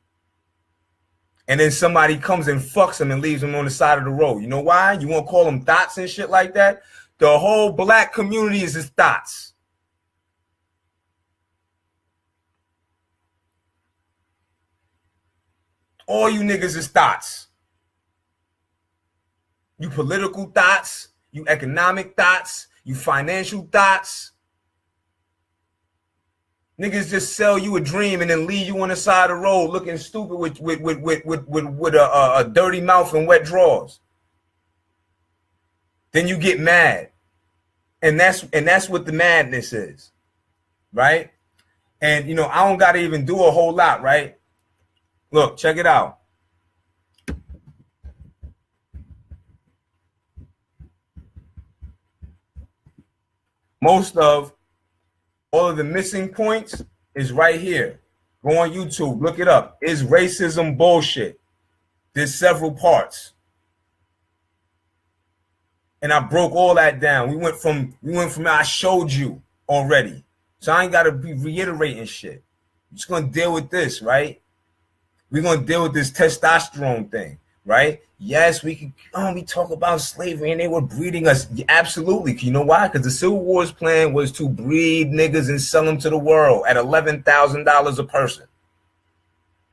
and then somebody comes and fucks him and leaves him on the side of the road. You know why? You want to call them thoughts and shit like that? The whole black community is his thoughts. All you niggas is thoughts. You political thoughts, you economic thoughts, You financial thoughts. Niggas just sell you a dream and then leave you on the side of the road looking stupid with a dirty mouth and wet drawers. Then you get mad. And that's what the madness is. Right? And you know, I don't gotta even do a whole lot, right? Look, check it out. Most of all of the missing points is right here. Go on YouTube, look it up. Is racism bullshit? There's several parts. And I broke all that down. We went from I showed you already. So I ain't gotta be reiterating shit. I'm just gonna deal with this, right? We're gonna deal with this testosterone thing, right? Yes, we talk about slavery and they were breeding us. Absolutely. You know why? Because the Civil War's plan was to breed niggas and sell them to the world at $11,000 a person.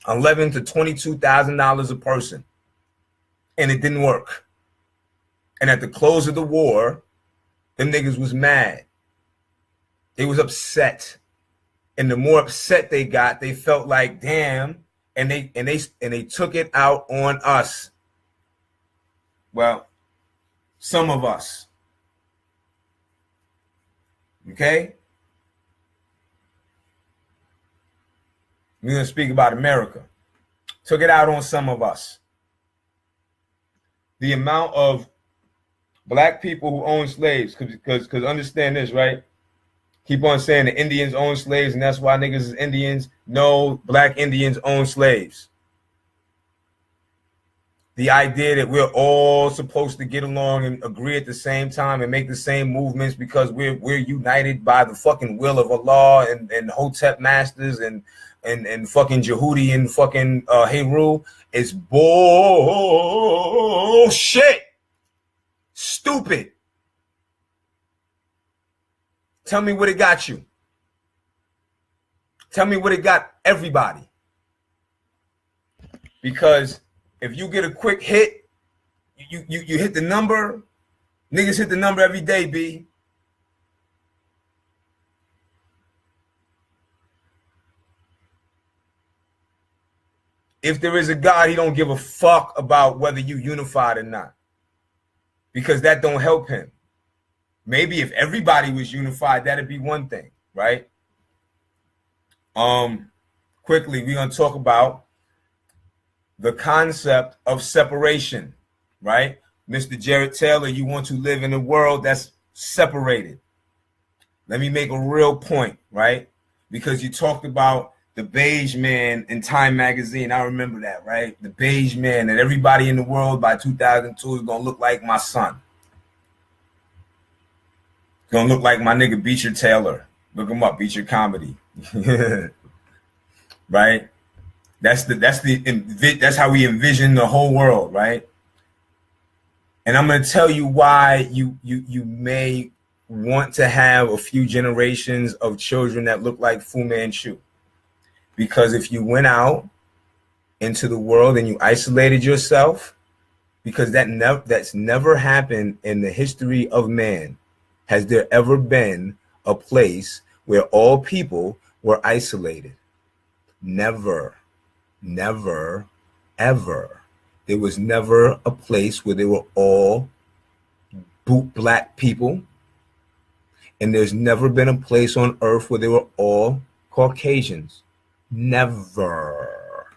$11,000 to $22,000 a person. And it didn't work. And at the close of the war, them niggas was mad. They was upset. And the more upset they got, they felt like, damn, and they took it out on us. Well, some of us. Okay? We're going to speak about America. Took it out on some of us. The amount of black people who own slaves, because understand this, right? Keep on saying the Indians own slaves and that's why niggas is Indians. No, black Indians own slaves. The idea that we're all supposed to get along and agree at the same time and make the same movements because we're united by the fucking will of Allah and Hotep masters and fucking Jehudi and fucking Heru is bullshit. Stupid. Tell me what it got you. Tell me what it got everybody. Because if you get a quick hit, you hit the number. Niggas hit the number every day, B. If there is a God, he don't give a fuck about whether you unified or not. Because that don't help him. Maybe if everybody was unified, that'd be one thing, right? Quickly, we're going to talk about the concept of separation, right? Mr. Jared Taylor, you want to live in a world that's separated. Let me make a real point, right? Because you talked about the beige man in Time magazine. I remember that, right? The beige man, that everybody in the world by 2002 is going to look like my son. Gonna look like my nigga Beecher Taylor. Look him up, Beecher Comedy. Right? That's how we envision the whole world, right? And I'm gonna tell you why you may want to have a few generations of children that look like Fu Manchu. Because if you went out into the world and you isolated yourself, because that's never happened in the history of man. Has there ever been a place where all people were isolated? Never, never, ever. There was never a place where they were all black people. And there's never been a place on earth where they were all Caucasians. Never.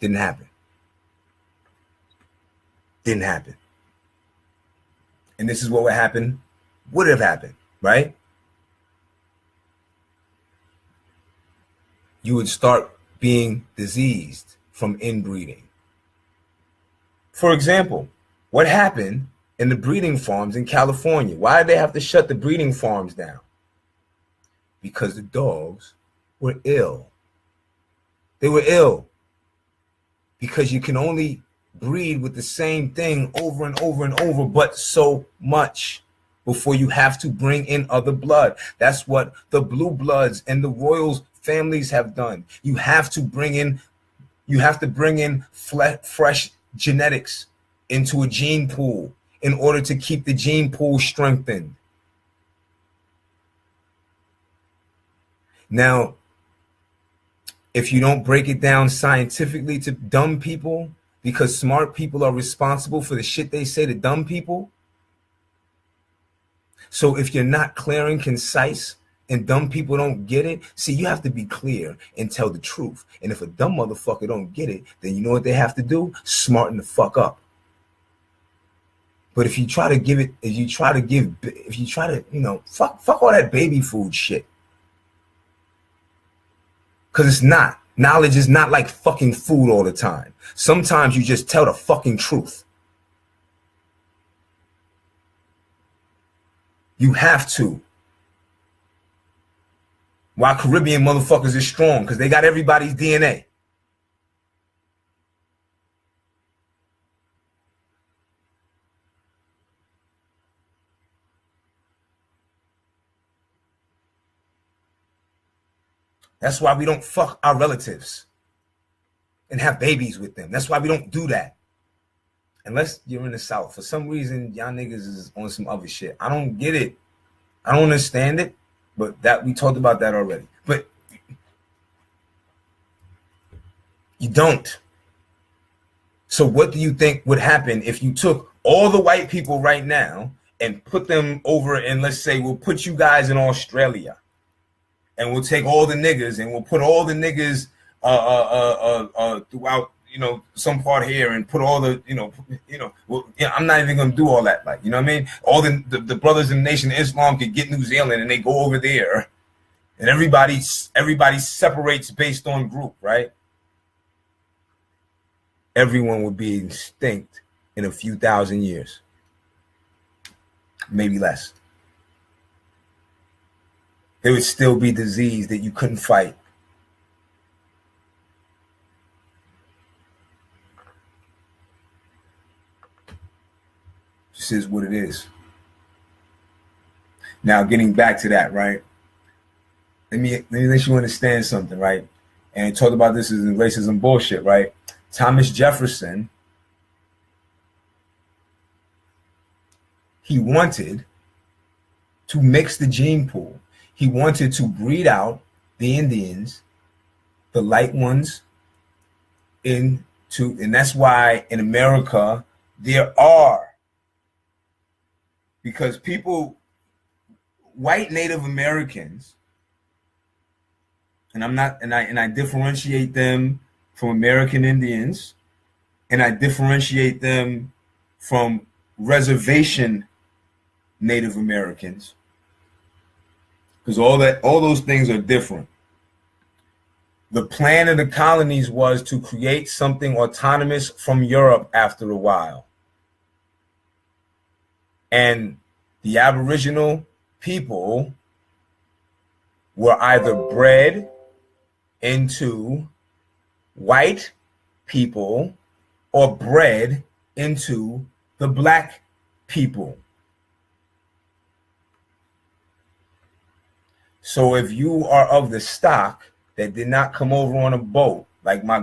Didn't happen. Didn't happen. And this is what would happen. Would have happened, right? You would start being diseased from inbreeding. For example, what happened in the breeding farms in California? Why did they have to shut the breeding farms down? Because the dogs were ill. They were ill because you can only breed with the same thing over and over and over, but so much before you have to bring in other blood. That's what the blue bloods and the royals families have done. You have to bring in fresh genetics into a gene pool in order to keep the gene pool strengthened. Now, if you don't break it down scientifically to dumb people, because smart people are responsible for the shit they say to dumb people. So if you're not clear and concise and dumb people don't get it, see, you have to be clear and tell the truth. And if a dumb motherfucker don't get it, then you know what they have to do? Smarten the fuck up. But if you try to give it, fuck all that baby food shit. Because it's not. Knowledge is not like fucking food all the time. Sometimes you just tell the fucking truth. You have to. Why Caribbean motherfuckers is strong? Because they got everybody's DNA. That's why we don't fuck our relatives and have babies with them. That's why we don't do that. Unless you're in the South. For some reason, y'all niggas is on some other shit. I don't get it. I don't understand it. But that we talked about that already. But you don't. So what do you think would happen if you took all the white people right now and put them over, and let's say we'll put you guys in Australia, and we'll take all the niggas and we'll put all the niggas throughout, some part here, and put all the, I'm not even gonna do all that, like, you know what I mean? All the brothers in the Nation of Islam could get New Zealand and they go over there, and everybody separates based on group, right? Everyone would be extinct in a few thousand years, maybe less. There would still be disease that you couldn't fight. This is what it is. Now, getting back to that, right? Let me let you understand something, right? And talk about this as racism bullshit, right? Thomas Jefferson, he wanted to mix the gene pool. He wanted to breed out the Indians, the light ones, and that's why in America there are, because white Native Americans, and I differentiate them from American Indians, and I differentiate them from reservation Native Americans, because all those things are different. The plan of the colonies was to create something autonomous from Europe after a while. And the Aboriginal people were either bred into white people or bred into the black people. So if you are of the stock that did not come over on a boat, like my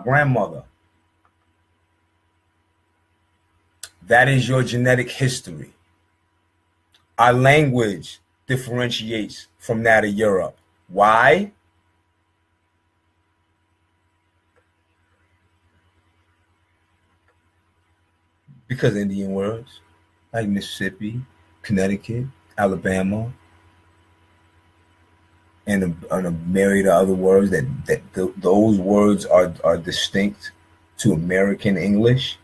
grandmother, that is your genetic history. Our language differentiates from that of Europe. Why? Because Indian words like Mississippi, Connecticut, Alabama, and a myriad of other words those words are distinct to American English.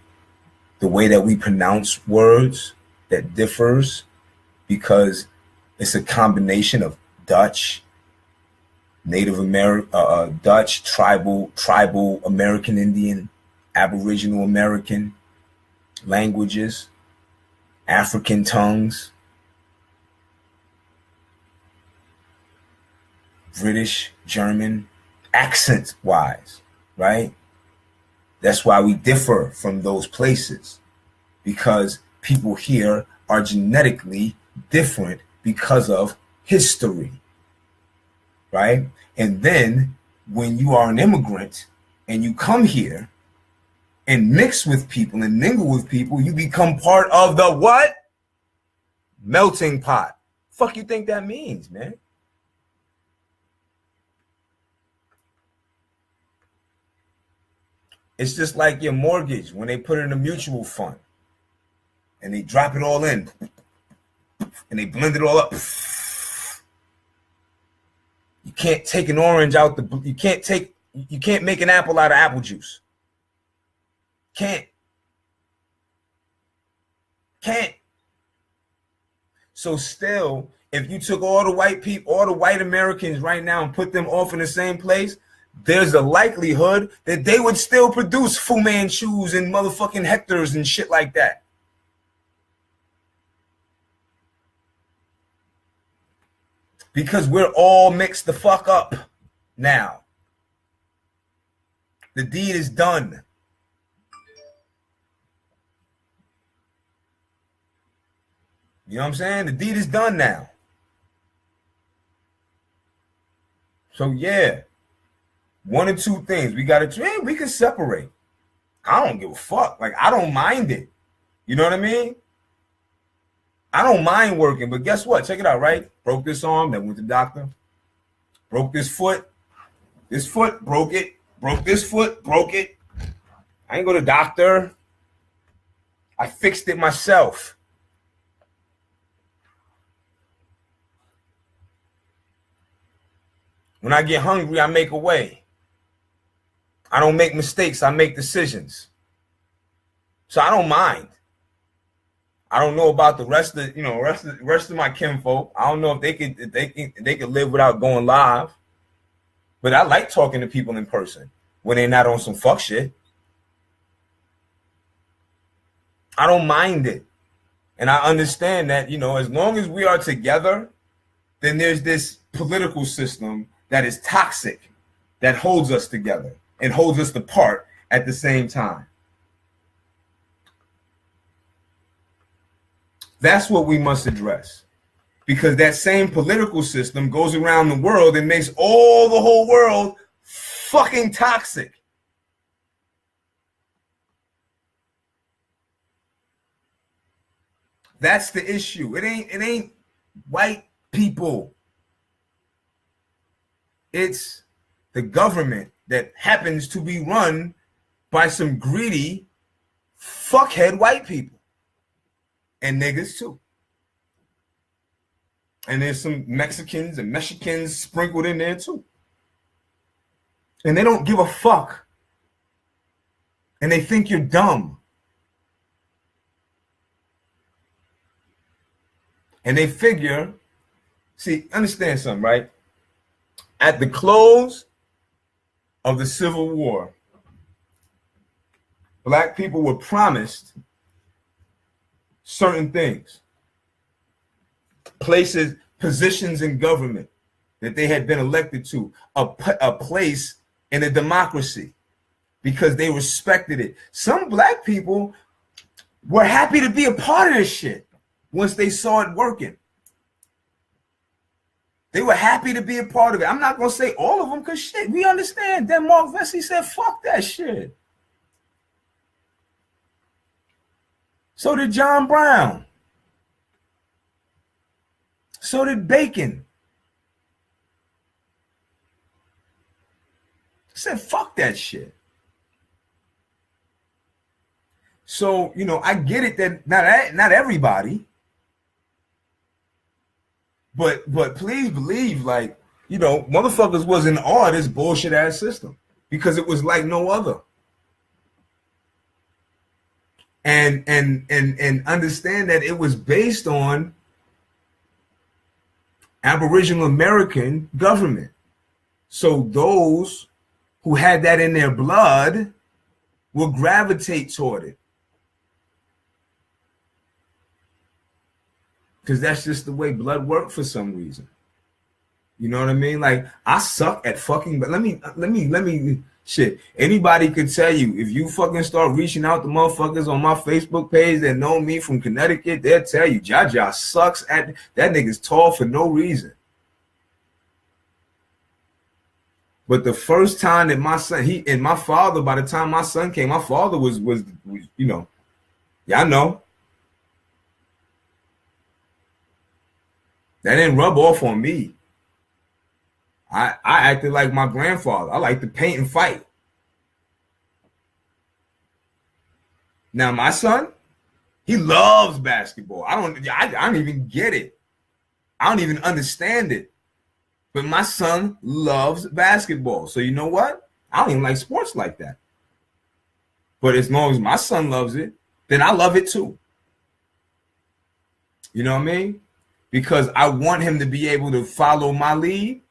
The way that we pronounce words that differs because it's a combination of Dutch, Native American, Dutch, tribal American Indian, Aboriginal American languages, African tongues, British, German, accent-wise, right? That's why we differ from those places, because people here are genetically different because of history, right? And then when you are an immigrant and you come here and mix with people and mingle with people, you become part of the what? Melting pot. Fuck you think that means, man? It's just like your mortgage when they put it in a mutual fund and they drop it all in and they blend it all up. You can't take an orange out you can't make an apple out of apple juice. Can't. So still, if you took all the white people, all the white Americans right now and put them off in the same place, there's a likelihood that they would still produce Fu Manchus and motherfucking Hectors and shit like that. Because we're all mixed the fuck up now. The deed is done. You know what I'm saying? The deed is done now. So yeah, one or two things we gotta we can separate. I don't give a fuck. Like, I don't mind it. You know what I mean? I don't mind working, but guess what? Check it out, right? Broke this arm, then went to the doctor. Broke this foot. This foot, broke it. Broke this foot, broke it. I ain't go to the doctor. I fixed it myself. When I get hungry, I make a way. I don't make mistakes. I make decisions. So I don't mind. I don't know about the rest of my kinfolk. I don't know if they could live without going live. But I like talking to people in person when they're not on some fuck shit. I don't mind it. And I understand that, as long as we are together, then there's this political system that is toxic, that holds us together and holds us apart at the same time. That's what we must address, because that same political system goes around the world and makes the whole world fucking toxic. That's the issue. It ain't white people. It's the government that happens to be run by some greedy fuckhead white people. And niggas too. And there's some Mexicans and Mexicans sprinkled in there too. And they don't give a fuck. And they think you're dumb. And they figure, see, understand something, right? At the close of the Civil War, black people were promised certain things, places, positions in government that they had been elected to, a place in a democracy, because they respected it. Some black people were happy to be a part of this shit once they saw it working. They were happy to be a part of it. I'm not going to say all of them, because shit, we understand. Then Mark Vesey said, fuck that shit. So did John Brown. So did Bacon. Said, fuck that shit. So, I get it that not everybody, but please believe, motherfuckers was in awe of this bullshit ass system, because it was like no other. And understand that it was based on Aboriginal American government. So those who had that in their blood will gravitate toward it, because that's just the way blood works for some reason. You know what I mean? Like, I suck at fucking, but let me shit. Anybody could tell you, if you fucking start reaching out to motherfuckers on my Facebook page that know me from Connecticut, they'll tell you, Jaja sucks at, that nigga's tall for no reason. But the first time that my son, my father, by the time my son came, my father was y'all know. That didn't rub off on me. I acted like my grandfather. I like to paint and fight. Now my son, he loves basketball. I don't even get it. I don't even understand it. But my son loves basketball. So you know what? I don't even like sports like that. But as long as my son loves it, then I love it too. You know what I mean? Because I want him to be able to follow my lead.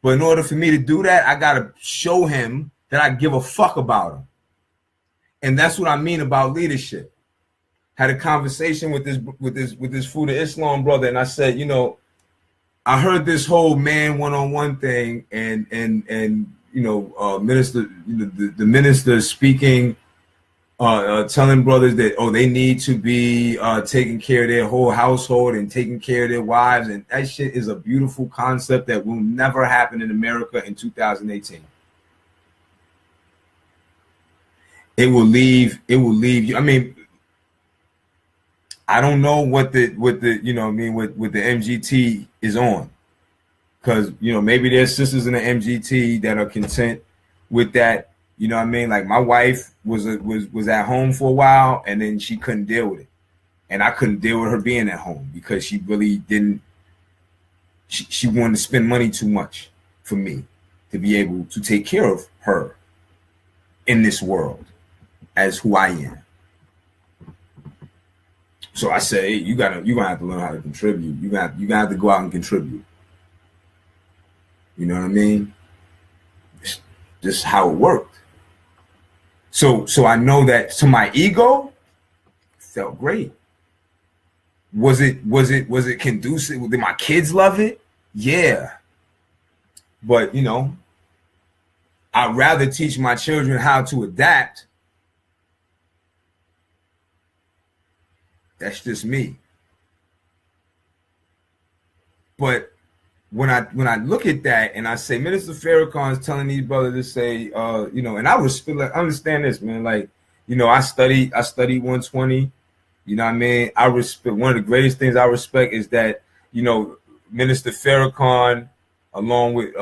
But in order for me to do that, I got to show him that I give a fuck about him. And that's what I mean about leadership. Had a conversation with this Fruit of Islam brother, and I said, you know, I heard this whole man one-on-one thing, and you know, minister, you know, the minister speaking, telling brothers that they need to be taking care of their whole household and taking care of their wives, and that shit is a beautiful concept that will never happen in America in 2018. It will leave you. I mean, I don't know what the you know what I mean what the MGT is on, because you know maybe there's sisters in the MGT that are content with that. You know what I mean? Like my wife was at home for a while, and then she couldn't deal with it, and I couldn't deal with her being at home because she really didn't. She wanted to spend money too much for me to be able to take care of her in this world as who I am. So I say, hey, you're gonna have to learn how to contribute. You gonna have to go out and contribute. You know what I mean? Just how it worked. So I know that to my ego, felt great. Was it conducive? Did my kids love it? Yeah. But you know, I'd rather teach my children how to adapt. That's just me. But when I look at that and I say, Minister Farrakhan is telling these brothers to say, you know, and I understand this, man. Like, you know, I studied 120. You know what I mean? I respect, one of the greatest things I respect is that, you know, Minister Farrakhan, along with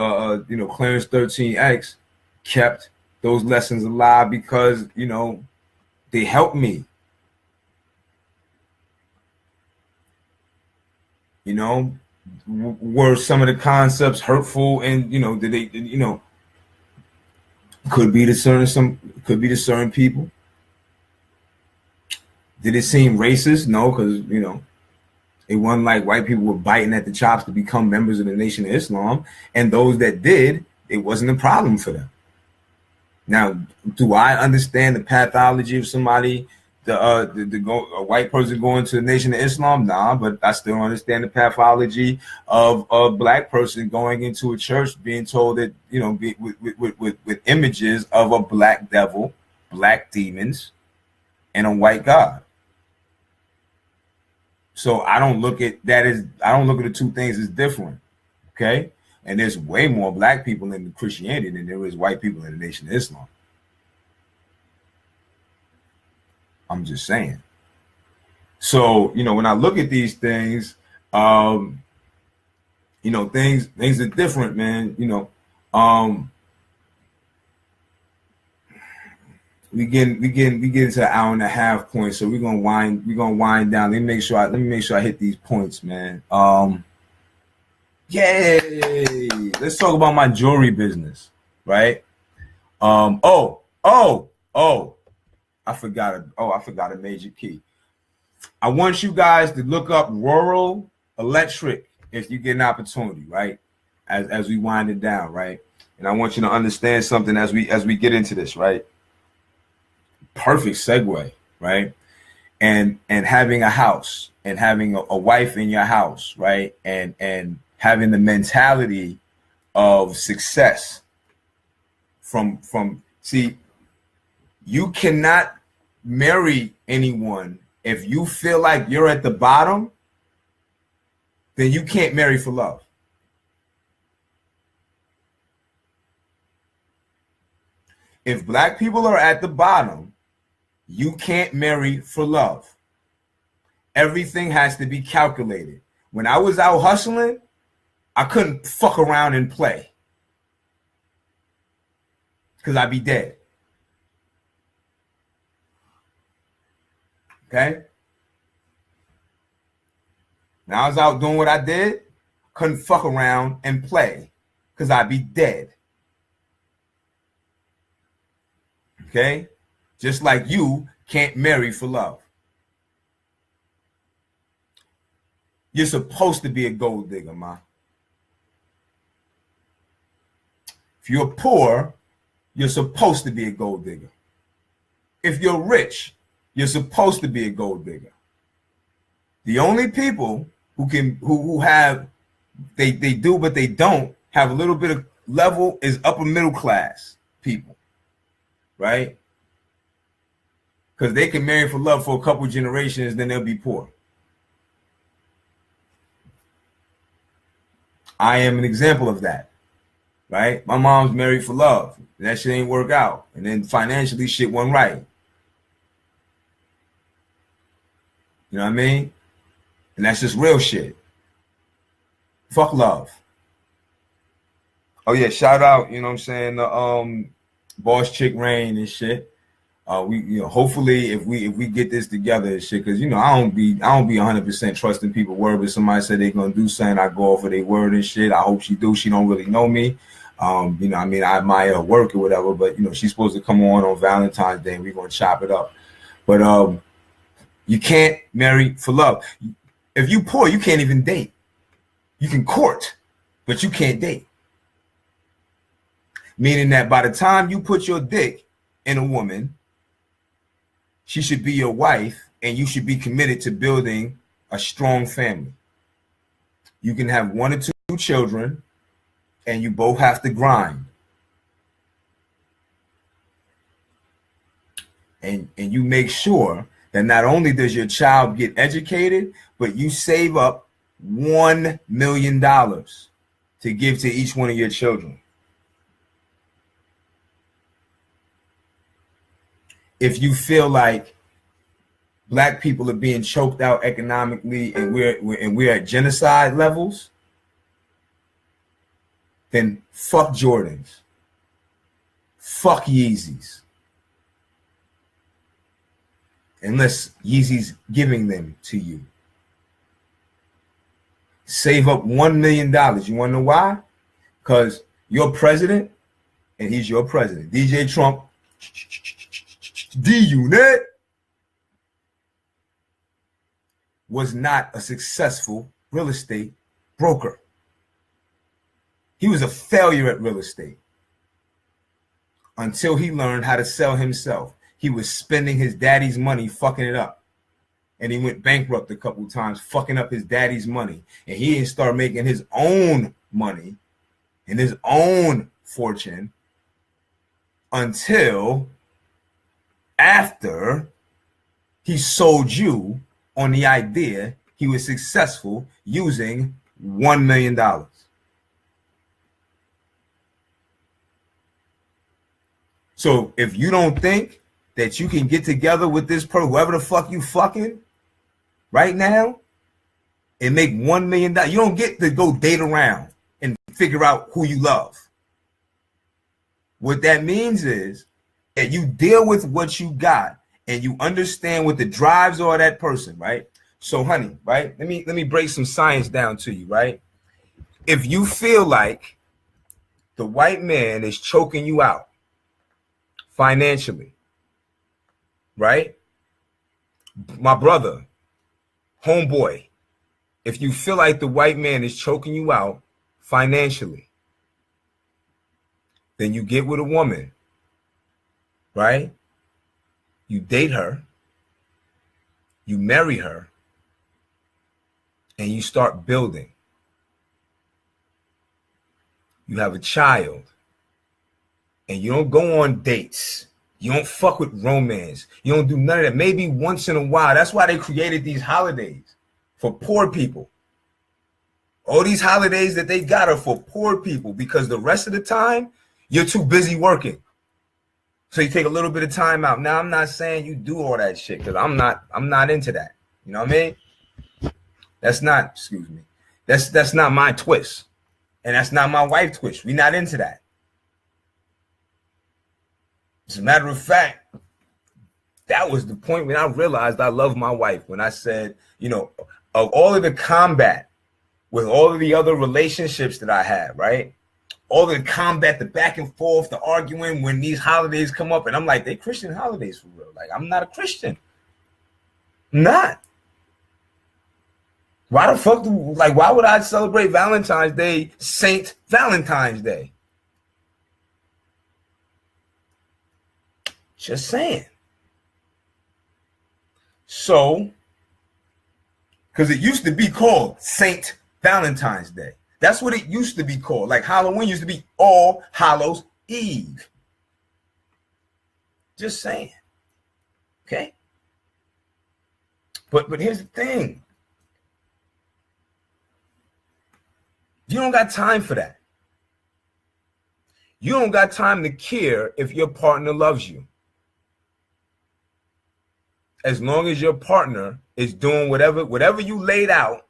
you know, Clarence 13X, kept those lessons alive because, you know, they helped me. You know, were some of the concepts hurtful, and you know, did they, you know, could be to certain people. Did it seem racist? No, because you know, it wasn't like white people were biting at the chops to become members of the Nation of Islam, and those that did, it wasn't a problem for them. Now, do I understand the pathology of somebody, a white person going to the Nation of Islam? Nah, but I still understand the pathology of a black person going into a church being told that, you know, with images of a black devil, black demons, and a white God. So I don't look at the two things as different. Okay. And there's way more black people in Christianity than there is white people in the Nation of Islam. I'm just saying. So, you know, when I look at these things, you know, things are different, man. You know, we get to an hour and a half point, so we're gonna wind down. Let me make sure I hit these points, man. Yay! Let's talk about my jewelry business, right? I forgot a major key. I want you guys to look up Rural Electric if you get an opportunity, right? As we wind it down, right? And I want you to understand something as we get into this, right? Perfect segue, right? And having a house and having a wife in your house, right? And having the mentality of success from see, you cannot marry anyone if you feel like you're at the bottom, then you can't marry for love. If black people are at the bottom, you can't marry for love. Everything has to be calculated. When I was out hustling, I couldn't fuck around and play because I'd be dead. Okay? Now I was out doing what I did, couldn't fuck around and play because I'd be dead. Okay? Just like you can't marry for love. You're supposed to be a gold digger, ma. If you're poor, you're supposed to be a gold digger. If you're rich, you're supposed to be a gold digger. The only people who have they do but they don't have a little bit of level is upper middle class people, right? Because they can marry for love for a couple generations, then they'll be poor. I am an example of that, right? My mom's married for love. And that shit ain't work out. And then financially shit went right. You know what I mean? And that's just real shit. Fuck love. Oh yeah, shout out, you know what I'm saying, the boss chick Rain and shit. We hopefully if we get this together and shit, because I don't be 100% trusting people word, but somebody said they're gonna do something, I go off of their word and shit. I hope she do. She don't really know me. I admire her work or whatever, but she's supposed to come on Valentine's Day and we're gonna chop it up. But you can't marry for love. If you poor, you can't even date. You can court, but you can't date. Meaning that by the time you put your dick in a woman, she should be your wife and you should be committed to building a strong family. You can have 1 or 2 children and you both have to grind. And you make sure that not only does your child get educated, but you save up $1 million to give to each one of your children. If you feel like black people are being choked out economically and we're at genocide levels, then fuck Jordans. Fuck Yeezys. Unless Yeezy's giving them to you. Save up $1 million. You want to know why? Because your president, and he's your president, DJ Trump, D-Unit, was not a successful real estate broker. He was a failure at real estate until he learned how to sell himself. He was spending his daddy's money, fucking it up. And he went bankrupt a couple times, fucking up his daddy's money. And he didn't start making his own money and his own fortune until after he sold you on the idea he was successful using $1 million. So if you don't think that you can get together with this person, whoever the fuck you fucking right now, and make $1 million, you don't get to go date around and figure out who you love. What that means is that you deal with what you got and you understand what the drives are of that person, right? So, honey, right? Let me break some science down to you, right? If you feel like the white man is choking you out financially, right? My brother, homeboy, if you feel like the white man is choking you out financially, then you get with a woman, right? You date her, you marry her, and you start building. You have a child, and you don't go on dates. You don't fuck with romance. You don't do none of that. Maybe once in a while. That's why they created these holidays for poor people. All these holidays that they got are for poor people because the rest of the time, you're too busy working. So you take a little bit of time out. Now, I'm not saying you do all that shit because I'm not into that. You know what I mean? That's not my twist. And that's not my wife twist. We're not into that. As a matter of fact, That was the point when I realized I love my wife. When I said, you know, of all of the combat with all of the other relationships that I had, right? All the combat, the back and forth, the arguing when these holidays come up, and I'm like, they Christian holidays for real. Like, I'm not a Christian. I'm not. Why the fuck why would I celebrate Valentine's Day, Saint Valentine's Day? Just saying. So, because it used to be called Saint Valentine's Day. That's what it used to be called. Like Halloween used to be All Hallows Eve. Just saying. Okay? But here's the thing. You don't got time for that. You don't got time to care if your partner loves you. As long as your partner is doing whatever you laid out,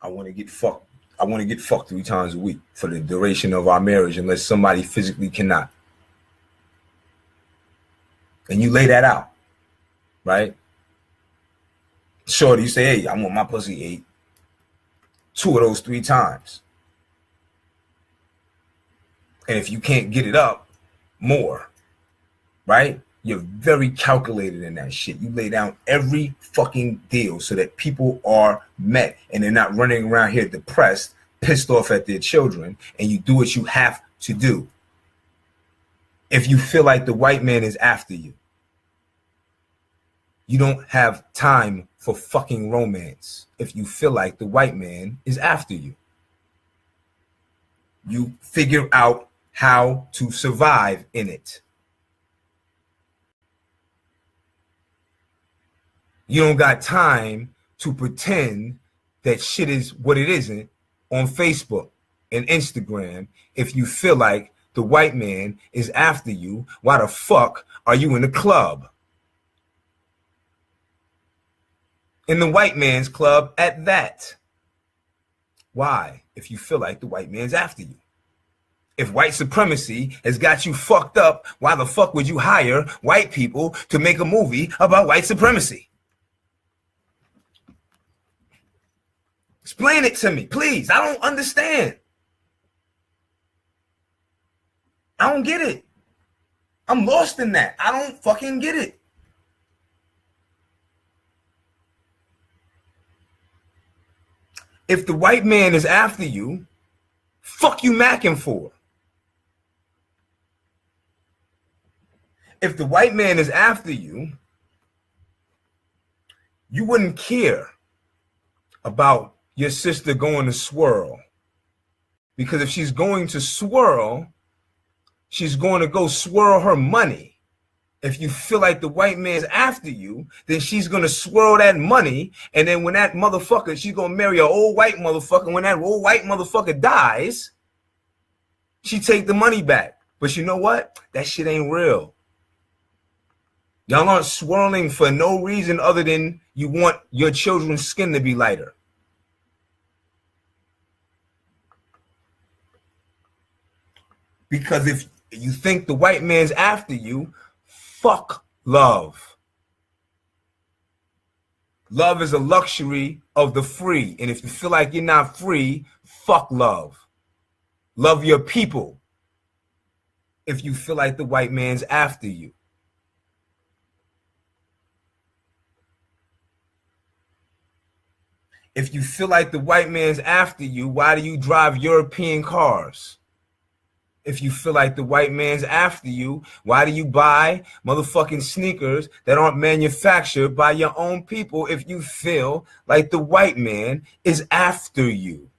I want to get fucked. I want to get fucked 3 times a week for the duration of our marriage, unless somebody physically cannot. And you lay that out, right? Shorty, you say, hey, I want my pussy ate 2 of those 3 times. And if you can't get it up, more, right? You're very calculated in that shit. You lay down every fucking deal so that people are met and they're not running around here depressed, pissed off at their children, and you do what you have to do. If you feel like the white man is after you, you don't have time for fucking romance. If you feel like the white man is after you, you figure out how to survive in it. You don't got time to pretend that shit is what it isn't on Facebook and Instagram. If you feel like the white man is after you, why the fuck are you in the club? In the white man's club at that. Why? If you feel like the white man's after you. If white supremacy has got you fucked up, why the fuck would you hire white people to make a movie about white supremacy? Explain it to me, please. I don't understand. I don't get it. I'm lost in that. I don't fucking get it. If the white man is after you, fuck you macking for? If the white man is after you, you wouldn't care about your sister going to swirl. Because if she's going to swirl, she's going to go swirl her money. If you feel like the white man's after you, then she's going to swirl that money. And then when that motherfucker, she's going to marry an old white motherfucker. When that old white motherfucker dies, she take the money back. But you know what? That shit ain't real. Y'all aren't swirling for no reason other than you want your children's skin to be lighter. Because if you think the white man's after you, fuck love. Love is a luxury of the free. And if you feel like you're not free, fuck love. Love your people. If you feel like the white man's after you. If you feel like the white man's after you, why do you drive European cars? If you feel like the white man's after you, why do you buy motherfucking sneakers that aren't manufactured by your own people if you feel like the white man is after you?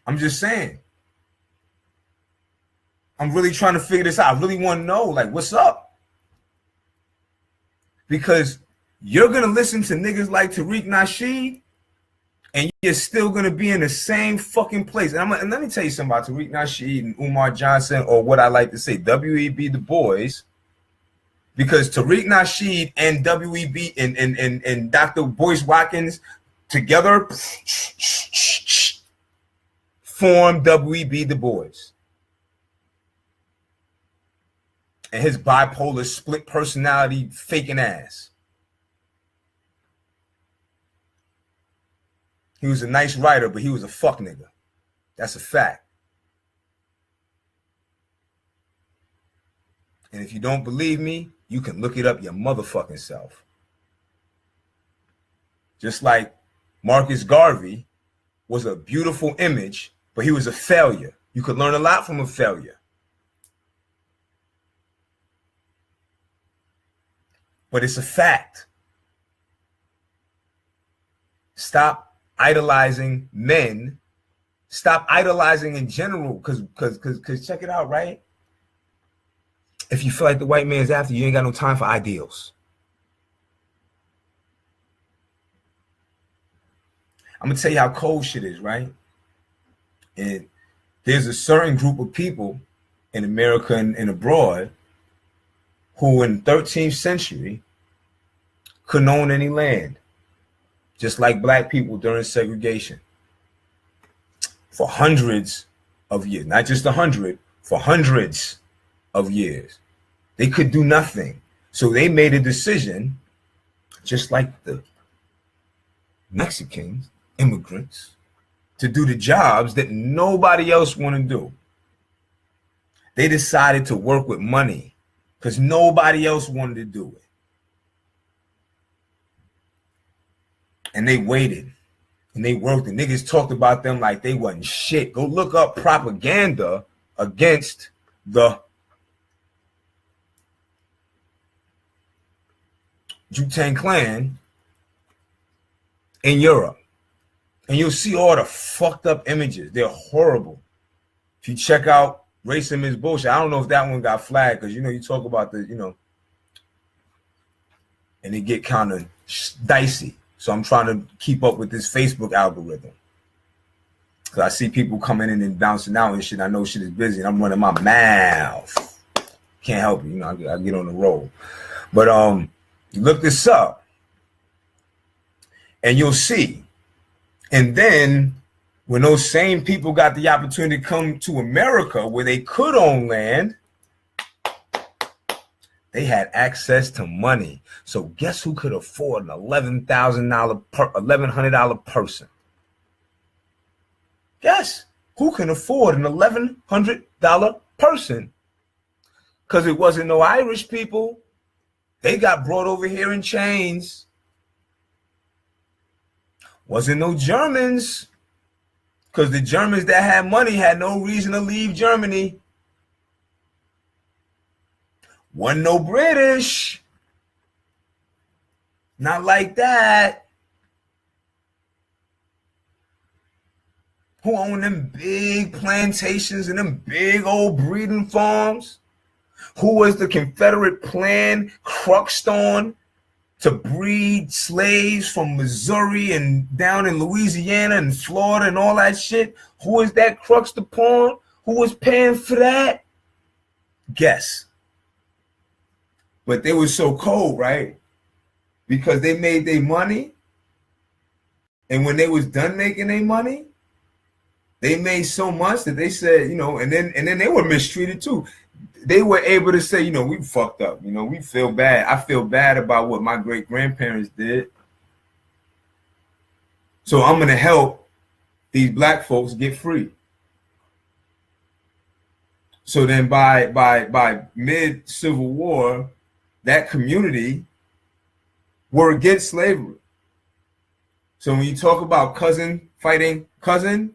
I'm just saying. I'm really trying to figure this out. I really want to know, like, what's up? Because you're going to listen to niggas like Tariq Nasheed, and you're still going to be in the same fucking place. And let me tell you something about Tariq Nasheed and Umar Johnson, or what I like to say, W.E.B. Du Bois, because Tariq Nasheed and W.E.B. and Dr. Boyce Watkins, together formed W.E.B. Du Bois. And his bipolar split personality faking ass. He was a nice writer, but he was a fuck nigga. That's a fact. And if you don't believe me, you can look it up your motherfucking self. Just like Marcus Garvey was a beautiful image, but he was a failure. You could learn a lot from a failure. But it's a fact. Stop idolizing men. Stop idolizing in general, because check it out, right? If you feel like the white man's after you, you ain't got no time for ideals. I'm gonna tell you how cold shit is, right? And there's a certain group of people in America and abroad who in the 13th century couldn't own any land, just like black people during segregation. For hundreds of years, not just 100, for hundreds of years, they could do nothing. So they made a decision, just like the Mexicans, immigrants, to do the jobs that nobody else want to do. They decided to work with money because nobody else wanted to do it. And they waited and they worked, and niggas talked about them like they wasn't shit. Go look up propaganda against the Wu-Tang Clan in Europe. And you'll see all the fucked up images. They're horrible. If you check out Racism is Bullshit, I don't know if that one got flagged because, you talk about the, and it get kind of dicey. So I'm trying to keep up with this Facebook algorithm. Because I see people coming in and bouncing out and shit. I know shit is busy and I'm running my mouth. Can't help it. I get on the roll. But you look this up and you'll see. And then when those same people got the opportunity to come to America where they could own land, they had access to money. So guess who could afford an $1,100 person? Guess who can afford an $1,100 person? Because it wasn't no Irish people. They got brought over here in chains. Wasn't no Germans. Because the Germans that had money had no reason to leave Germany. Wasn't no British. Not like that. Who owned them big plantations and them big old breeding farms? Who was the Confederate plan cruxed on to breed slaves from Missouri and down in Louisiana and Florida and all that shit? Who was that cruxed upon? Who was paying for that? Guess. But they were so cold, right? Because they made their money. And when they was done making their money, they made so much that they said, and then they were mistreated too. They were able to say, we fucked up. We feel bad. I feel bad about what my great grandparents did. So I'm going to help these black folks get free. So then by mid Civil War, that community were against slavery. So when you talk about cousin fighting cousin,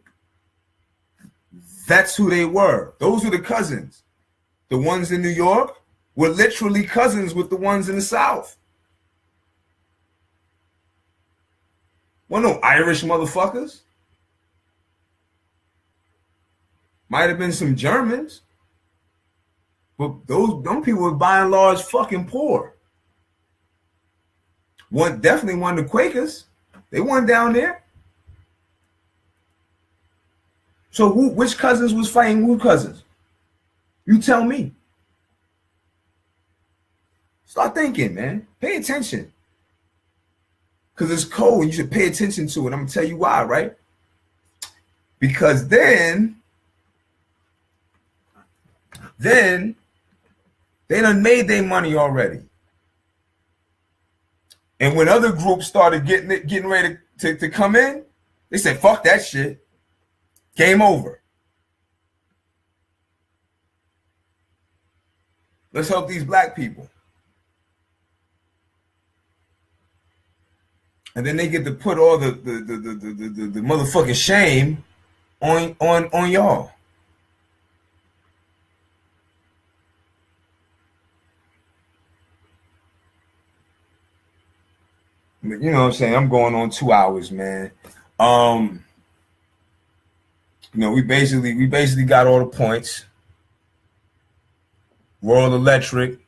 that's who they were. Those were the cousins. The ones in New York were literally cousins with the ones in the South. Well, no Irish motherfuckers. Might have been some Germans. But them people were by and large fucking poor. Definitely one of the Quakers. They weren't down there. So which cousins was fighting who cousins? You tell me. Start thinking, man. Pay attention. Because it's cold and you should pay attention to it. I'm going to tell you why, right? Because then they done made their money already. And when other groups started getting ready to come in, they said, fuck that shit. Game over. Let's help these black people. And then they get to put all the motherfucking shame on y'all. You know what I'm saying? I'm going on 2 hours, man. You know, we basically got all the points. Royal Electric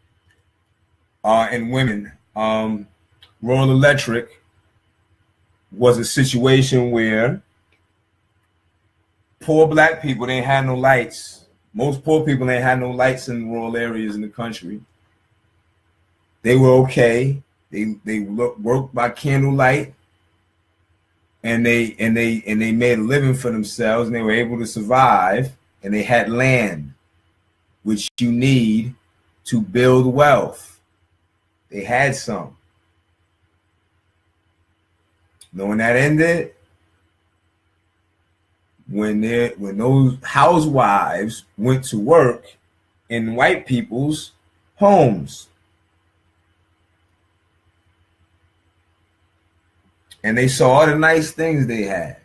and women. Royal Electric was a situation where poor black people, they ain't had no lights. Most poor people ain't had no lights in rural areas in the country. They were okay. They worked by candlelight, and they made a living for themselves, and they were able to survive. And they had land, which you need to build wealth. They had some. Knowing that ended, when those housewives went to work in white people's homes, and they saw all the nice things they had,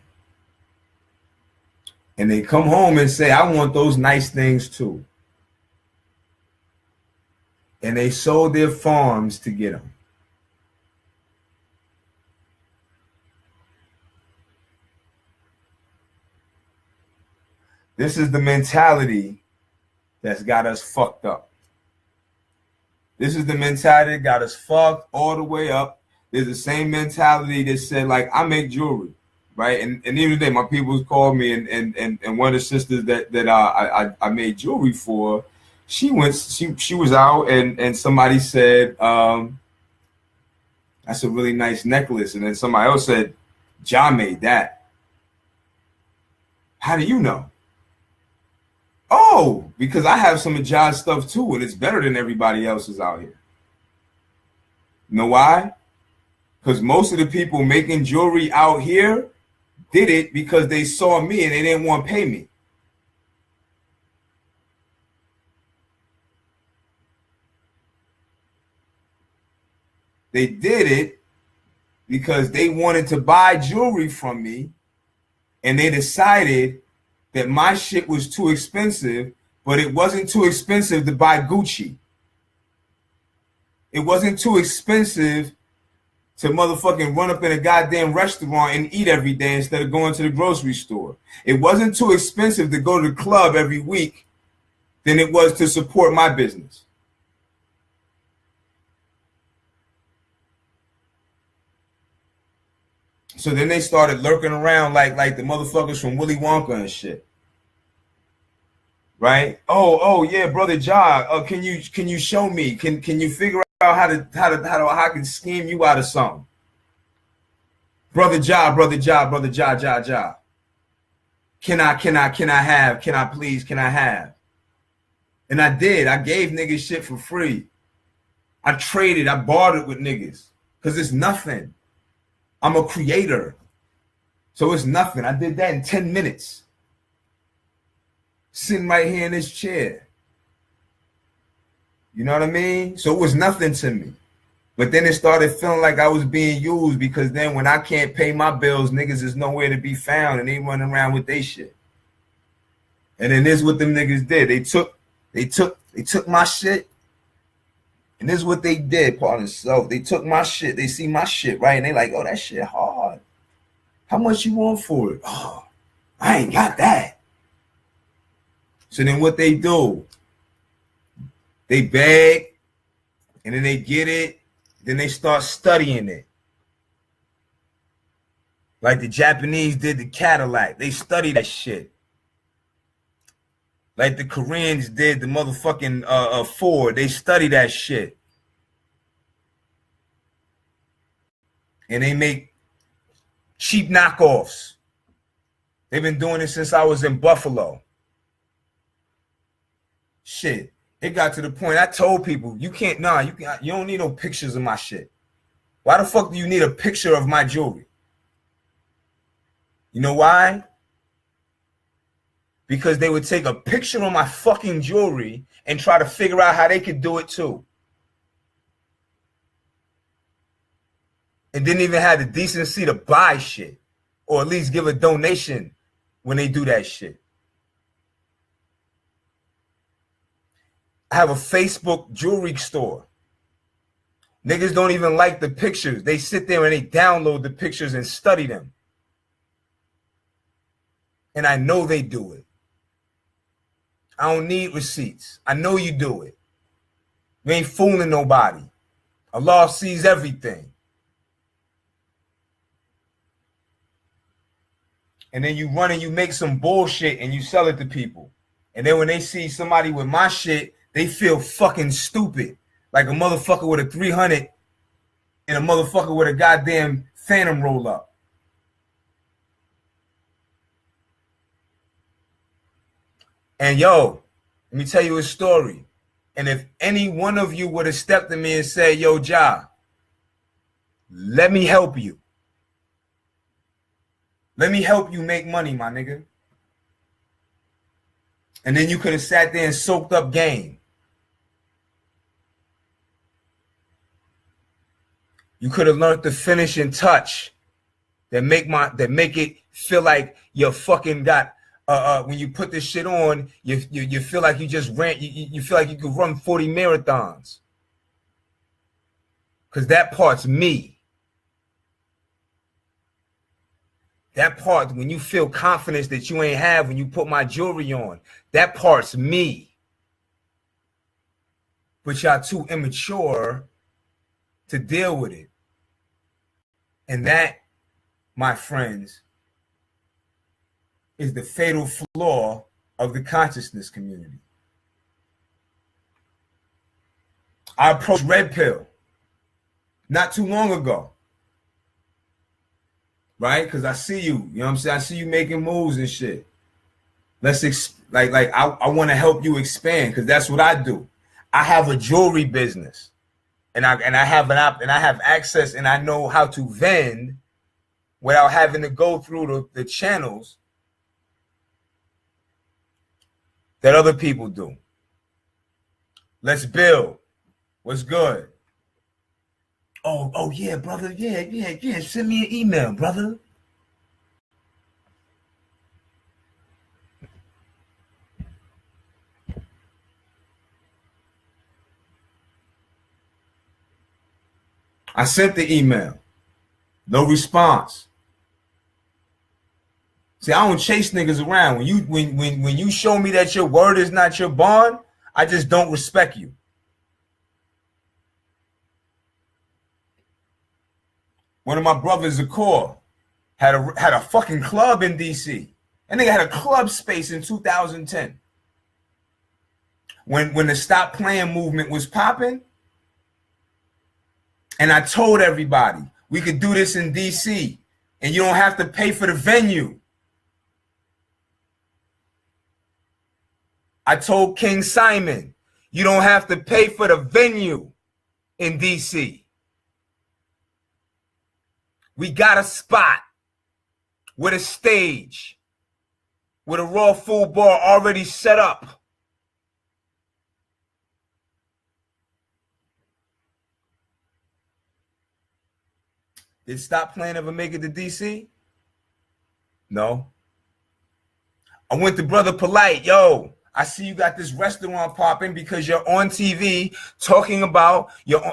and they come home and say, I want those nice things too. And they sold their farms to get them. This is the mentality that's got us fucked up. This is the mentality that got us fucked all the way up. There's the same mentality that said, like, I make jewelry, right? And even today, my people called me, and one of the sisters that I made jewelry for, she was out, and somebody said, that's a really nice necklace. And then somebody else said, John made that. How do you know? Oh, because I have some of John's stuff too, and it's better than everybody else's out here. You know why? Because most of the people making jewelry out here did it because they saw me and they didn't want to pay me. They did it because they wanted to buy jewelry from me, and they decided that my shit was too expensive, but it wasn't too expensive to buy Gucci. It wasn't too expensive to motherfucking run up in a goddamn restaurant and eat every day instead of going to the grocery store. It wasn't too expensive to go to the club every week than it was to support my business. So then they started lurking around like the motherfuckers from Willy Wonka and shit. Right? Oh yeah, brother Ja, can you show me? Can you figure out how I can scheme you out of something? Brother Ja. Can I have? And I did. I gave niggas shit for free. I traded, I bartered with niggas. Cause it's nothing. I'm a creator. So it's nothing. I did that in 10 minutes. Sitting right here in this chair. You know what I mean? So it was nothing to me. But then it started feeling like I was being used, because then when I can't pay my bills, niggas is nowhere to be found and they running around with their shit. And then this is what them niggas did. They took my shit. And this is what they did, pardon self. They took my shit. They see my shit, right? And they like, oh, that shit hard. How much you want for it? Oh, I ain't got that. So then what they do, they beg, and then they get it. Then they start studying it. Like the Japanese did the Cadillac. They study that shit. Like the Koreans did the motherfucking Ford. They study that shit. And they make cheap knockoffs. They've been doing it since I was in Buffalo. Shit. It got to the point I told people, you don't need no pictures of my shit. Why the fuck do you need a picture of my jewelry? You know why? Because they would take a picture of my fucking jewelry and try to figure out how they could do it too. And didn't even have the decency to buy shit or at least give a donation when they do that shit. I have a Facebook jewelry store. Niggas don't even like the pictures. They sit there and they download the pictures and study them. And I know they do it. I don't need receipts. I know you do it. You ain't fooling nobody. Allah sees everything. And then you run and you make some bullshit and you sell it to people. And then when they see somebody with my shit, they feel fucking stupid. Like a motherfucker with a 300 and a motherfucker with a goddamn Phantom roll up. And yo, let me tell you a story. And if any one of you would have stepped to me and said, yo, Ja, let me help you. Let me help you make money, my nigga. And then you could have sat there and soaked up game. You could have learned the finishing touch that make it feel like you fucking got when you put this shit on, you feel like you just ran, you feel like you could run 40 marathons. Cause that part's me. That part, when you feel confidence that you ain't have when you put my jewelry on, that part's me. But y'all too immature to deal with it. And that, my friends, is the fatal flaw of the consciousness community. I approached Red Pill not too long ago. Right? Because I see you. You know what I'm saying? I see you making moves and shit. Let's I want to help you expand because that's what I do. I have a jewelry business. And I have access and I know how to vend without having to go through the channels that other people do. Let's build. What's good? Oh yeah, brother. Yeah. Send me an email, brother. I sent the email. No response. See, I don't chase niggas around. When you show me that your word is not your bond, I just don't respect you. One of my brothers, Zakor, had a fucking club in DC. And they had a club space in 2010. When the Stop Playing movement was popping, and I told everybody, we could do this in DC, and you don't have to pay for the venue. I told King Simon, you don't have to pay for the venue in DC. We got a spot with a stage, with a raw food bar already set up. Did Stop Playing ever make it to DC? No. I went to Brother Polite. Yo, I see you got this restaurant popping because you're on TV talking about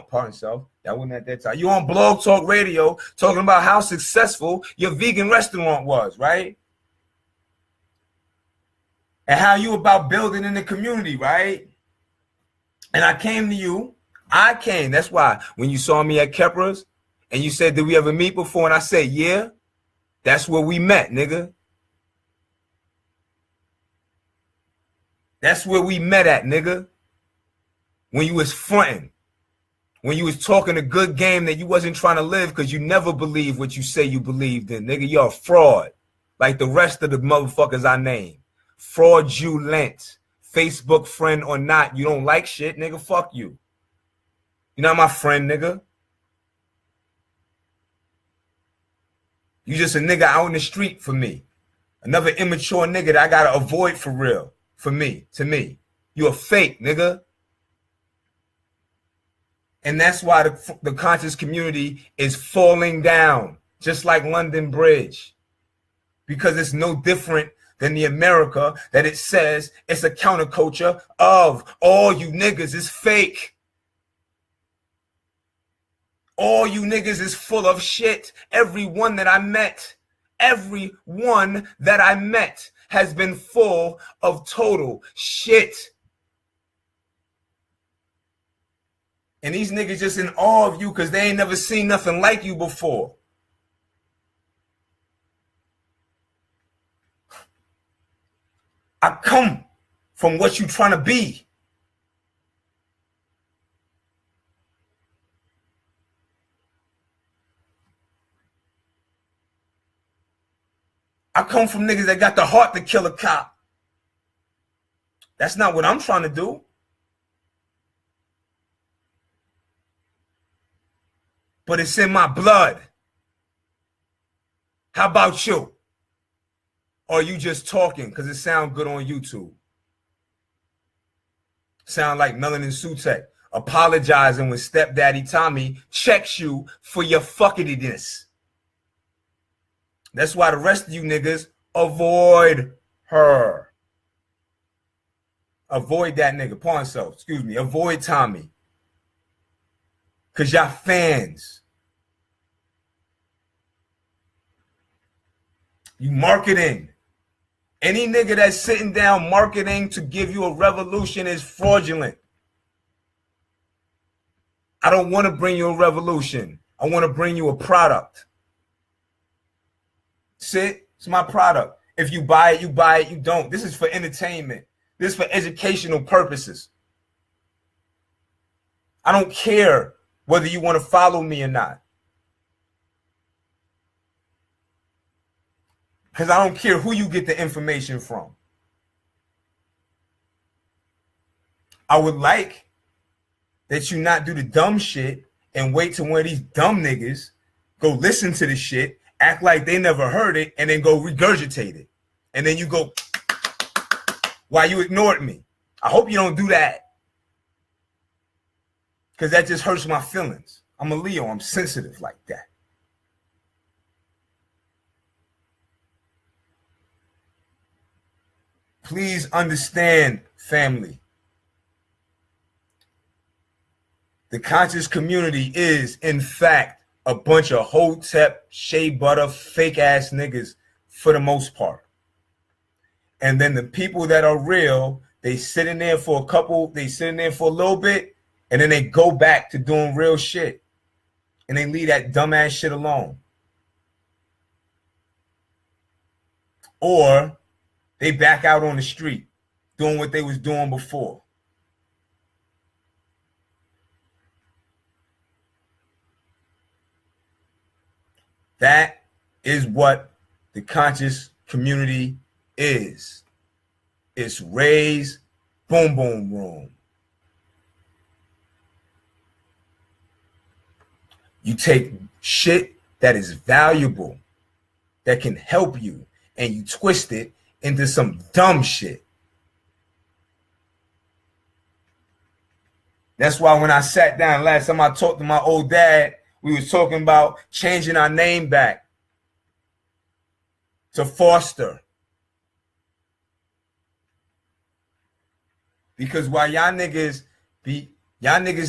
pardon yourself. That wasn't at that time. You're on Blog Talk Radio talking about how successful your vegan restaurant was, right? And how you about building in the community, right? And I came to you. That's why when you saw me at Kepra's and you said, did we ever meet before? And I said, yeah, that's where we met, nigga. That's where we met at, nigga. When you was fronting. when you was talking a good game that you wasn't trying to live because you never believed what you say you believed in. Nigga, you're a fraud. Like the rest of the motherfuckers I named. Fraudulent. Facebook friend or not, you don't like shit, nigga, fuck you. You're not my friend, nigga. You just a nigga out in the street for me. Another immature nigga that I gotta avoid for real. For me, to me. You a fake, nigga. And that's why the conscious community is falling down, just like London Bridge. Because it's no different than the America that it says it's a counterculture of. All you niggas is fake. All you niggas is full of shit. Everyone that I met has been full of total shit. And these niggas just in awe of you because they ain't never seen nothing like you before. I come from what you trying to be. I come from niggas that got the heart to kill a cop. That's not what I'm trying to do. But it's in my blood. How about you? Or are you just talking because it sounds good on YouTube? Sound like Melanin Sutek apologizing when stepdaddy Tommy checks you for your fuckityness. That's why the rest of you niggas avoid her. Avoid that nigga. Pawn self, excuse me. Avoid Tommy. Because y'all fans. You marketing. Any nigga that's sitting down marketing to give you a revolution is fraudulent. I don't want to bring you a revolution. I want to bring you a product. Sit, it's my product. If you buy it, you buy it. You don't. This is for entertainment. This is for educational purposes. I don't care whether you want to follow me or not. Because I don't care who you get the information from. I would like that you not do the dumb shit and wait till one of these dumb niggas go listen to the shit, act like they never heard it, and then go regurgitate it. And then you go, why you ignored me? I hope you don't do that. Because that just hurts my feelings. I'm a Leo. I'm sensitive like that. Please understand, family. The conscious community is, in fact, a bunch of hotep, shea butter, fake ass niggas for the most part. And then the people that are real, they sit in there for a little bit, and then they go back to doing real shit. And they leave that dumbass shit alone. Or they back out on the street doing what they was doing before. That is what the conscious community is. It's Ray's boom boom room. You take shit that is valuable, that can help you, and you twist it into some dumb shit. That's why when I sat down last time I talked to my old dad, we was talking about changing our name back to Foster. Because while y'all niggas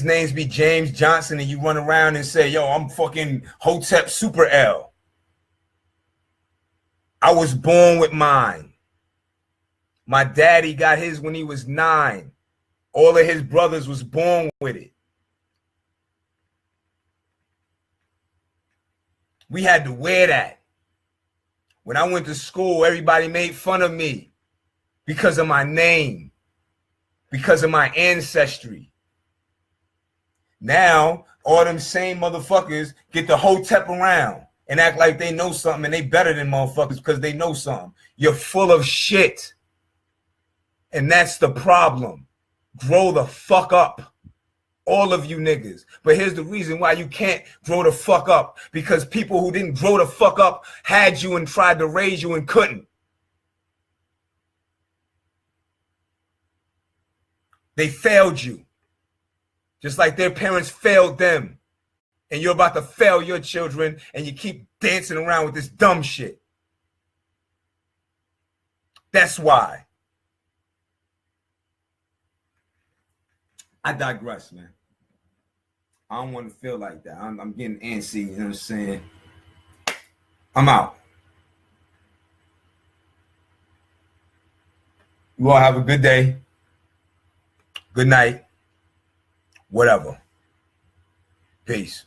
names be James Johnson and you run around and say, yo, I'm fucking Hotep Super L. I was born with mine. My daddy got his when he was 9. All of his brothers was born with it. We had to wear that. When I went to school, everybody made fun of me because of my name, because of my ancestry. Now, all them same motherfuckers get the whole tep around and act like they know something and they better than motherfuckers because they know something. You're full of shit. And that's the problem. Grow the fuck up. All of you niggas. But here's the reason why you can't grow the fuck up. Because people who didn't grow the fuck up had you and tried to raise you and couldn't. They failed you. Just like their parents failed them. And you're about to fail your children and you keep dancing around with this dumb shit. That's why. I digress, man. I don't want to feel like that. I'm getting antsy, you know what I'm saying? I'm out. You all have a good day. Good night. Whatever. Peace.